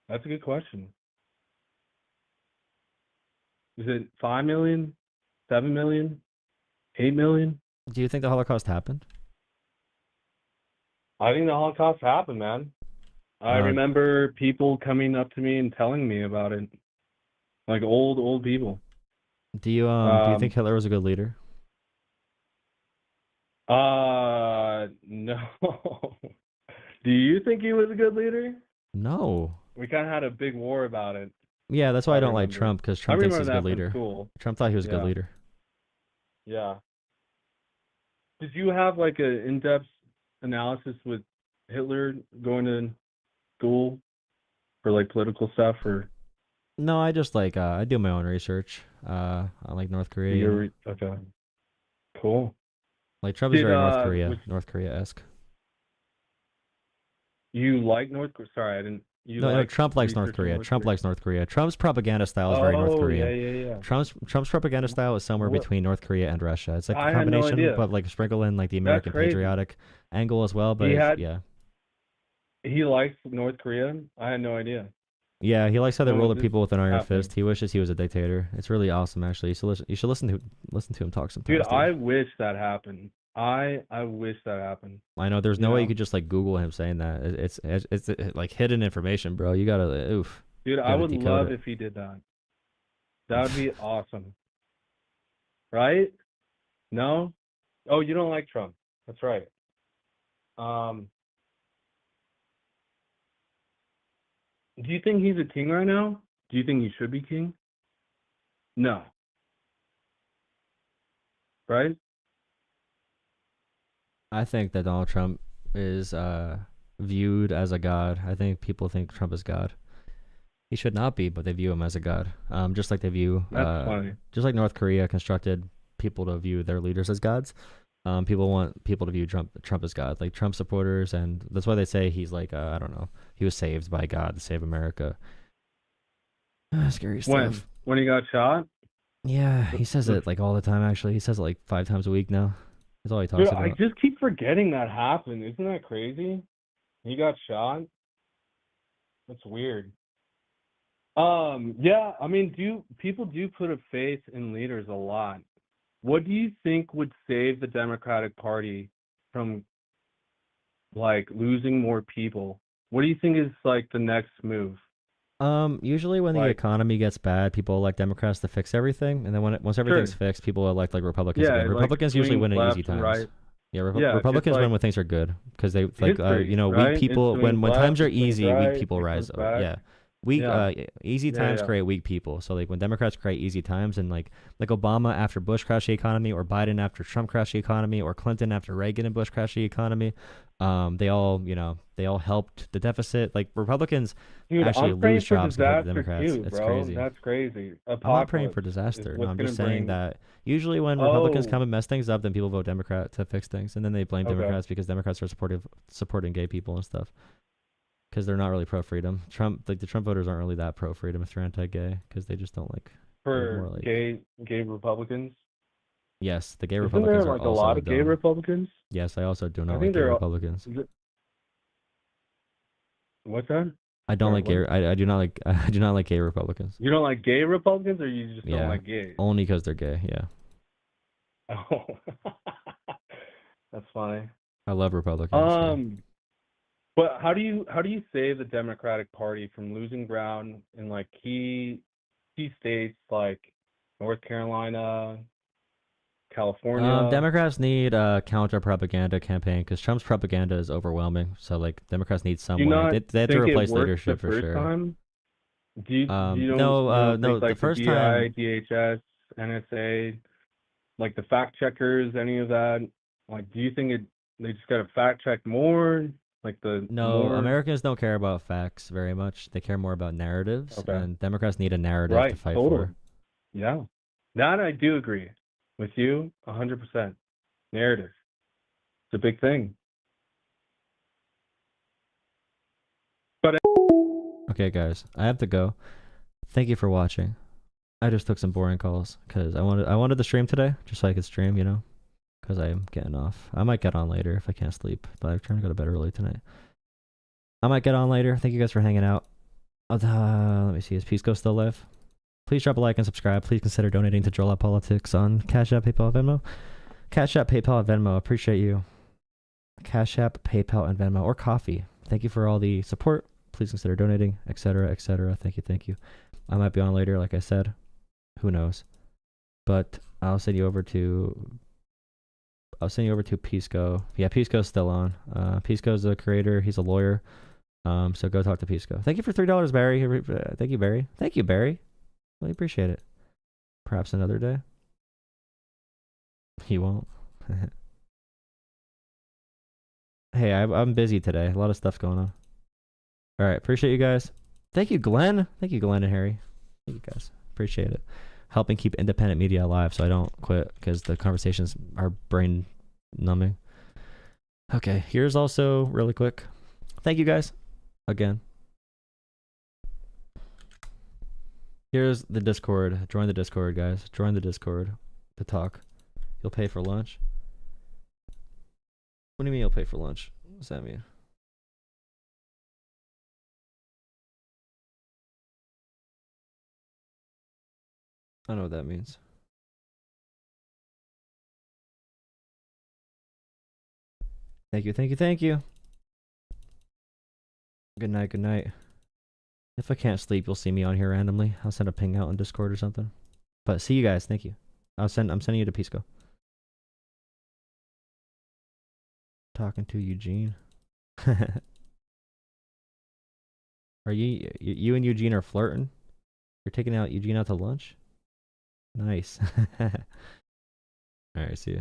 That's a good question. Is it 5 million, 7 million, 8 million? Do you think the Holocaust happened? I think the Holocaust happened, man. I remember people coming up to me and telling me about it, like old people. Do you think Hitler was a good leader? No. Do you think he was a good leader? No. We kind of had a big war about it. Yeah, that's why I don't like remember. Trump, because I Trump thinks he's remember a good that from leader. school. Trump thought he was a good Yeah. leader. Yeah. Did you have like an in-depth analysis with Hitler going to school for like political stuff, or No, I just like I do my own research. I like North Korea. okay, cool. Like Trump is Did, very was- North Korea-esque. You like North Korea? Sorry, I didn't. You No, like Trump likes North researching Korea. Trump likes North Korea. Trump's propaganda style is very North Oh, Korean. yeah. Trump's propaganda style is somewhere What? between North Korea and Russia. It's like I a had no combination, idea. but like sprinkle in like the American crazy. patriotic angle as well. But He it's- had- yeah, He likes North Korea. I had no idea. yeah, he likes how they When rule was the this people with an iron happening? fist. He wishes he was a dictator. It's really awesome, actually. You should listen to him talk sometimes. Dude, I wish that happened. I wish that happened. I know there's no way you know? could just like Google him saying that. It's like hidden information, bro. You gotta oof. Dude, You I gotta would decode love it. if he did that. That would be awesome. Right? No? Oh, you don't like Trump. That's right. Do you think he's a king right now? Do you think he should be king? No. Right? I think that Donald Trump is viewed as a god. I think people think Trump is God. He should not be, but they view him as a god. Just like they view, That's funny. just like North Korea constructed people to view their leaders as gods. People want people to view Trump as God, like Trump supporters, and that's why they say he's like I don't know, he was saved by God to save America. Scary stuff. When he got shot? Yeah, he says it like all the time. Actually, he says it like 5 times a week now. That's all he talks Dude, I about. just keep forgetting that happened. Isn't that crazy? He got shot. That's weird. Yeah, I mean, people do put a faith in leaders a lot. What do you think would save the Democratic Party from like losing more people? What do you think is like the next move? Usually when the Like, economy gets bad, people elect Democrats to fix everything, and then once everything's sure. fixed, people elect like Republicans Yeah, again. like Republicans usually swings win at easy left and times. right. Yeah, Yeah, just Republicans win like when things are good because they like history, you know, weak right? It people swings when times left, are it swings easy, weak right, people it rise. comes back. Yeah, weak Yeah, easy yeah, times yeah. create weak people. So like when Democrats create easy times, and like Obama after Bush crashed the economy, or Biden after Trump crashed the economy, or Clinton after Reagan and Bush crashed the economy, they all helped the deficit. Like Republicans Dude, actually I'm praying lose for jobs compared to disaster Democrats. too, It's bro. crazy. That's crazy. I'm not praying for Apocalypse is disaster. No, what's I'm gonna just saying bring. that usually when Republicans come Oh, and mess things up, then people vote Democrat to fix things, and then they blame okay. Democrats because Democrats are supporting gay people and stuff because they're not really pro freedom. The Trump voters aren't really that pro freedom if they're anti-gay because they just don't like. They're more For like, gay Republicans. yes, the gay Isn't there Republicans are like a lot also of gay dumb. Republicans? Yes, I also do I not like think gay they're all. Republicans. Is it- What's that? I don't Sorry, like what? gay. I do not like. I do not like gay Republicans. You don't like gay Republicans, or you just don't Yeah, like gays? only because they're gay. Yeah, Oh, that's funny. I love Republicans. Yeah. But how do you save the Democratic Party from losing ground in like key states like North Carolina, California? Democrats need a counter propaganda campaign because Trump's propaganda is overwhelming. So like Democrats need some Do you way. not They have to think it replace worked leadership the for first sure. time? Do you No, don't no. think The like the first DI, time, DHS, NSA, like the fact checkers, any of that? Like, do you think they just got to fact check more? Like the no, more Americans don't care about facts very much. They care more about narratives, okay, and Democrats need a narrative to right? fight Totally. for. Yeah, that I do agree with you 100%. Narrative, it's a big thing. But Okay, guys, I have to go. Thank you for watching. I just took some boring calls because I wanted to stream today just so I could stream, you know, because I am getting off. I might get on later if I can't sleep, but I'm trying to go to bed early tonight. I might get on later. Thank you guys for hanging out. Let me see. Is Pisco still live? Please drop a like and subscribe. Please consider donating to Jolah Politics on Cash App, PayPal, Venmo. Cash App, PayPal, and Venmo. Appreciate you. Cash App, PayPal, and Venmo, or coffee. Thank you for all the support. Please consider donating, etc., etc. Thank you, thank you. I might be on later, like I said. Who knows? But I'll send you over to Pisco. Yeah, Pisco's still on. Pisco's a creator. He's a lawyer. So go talk to Pisco. Thank you for $3, Barry. Thank you, Barry. Thank you, Barry. Really appreciate it. Perhaps another day. He won't. Hey, I'm busy today. A lot of stuff going on. All right, appreciate you guys. Thank you, Glenn. Thank you, Glenn and Harry. Thank you guys. Appreciate it. Helping keep independent media alive so I don't quit because the conversations are brain numbing. Okay, here's also really quick. Thank you guys again. Here's the Discord. Join the Discord, guys. Join the Discord to talk. You'll pay for lunch. What do you mean you'll pay for lunch? What does that mean? I don't know what that means. Thank you, thank you, thank you. Good night, good night. If I can't sleep, you'll see me on here randomly. I'll send a ping out on Discord or something. But see you guys, thank you. I'm sending you to Pisco. Talking to Eugene. Are you and Eugene are flirting? You're taking out Eugene out to lunch? Nice. Alright, see ya.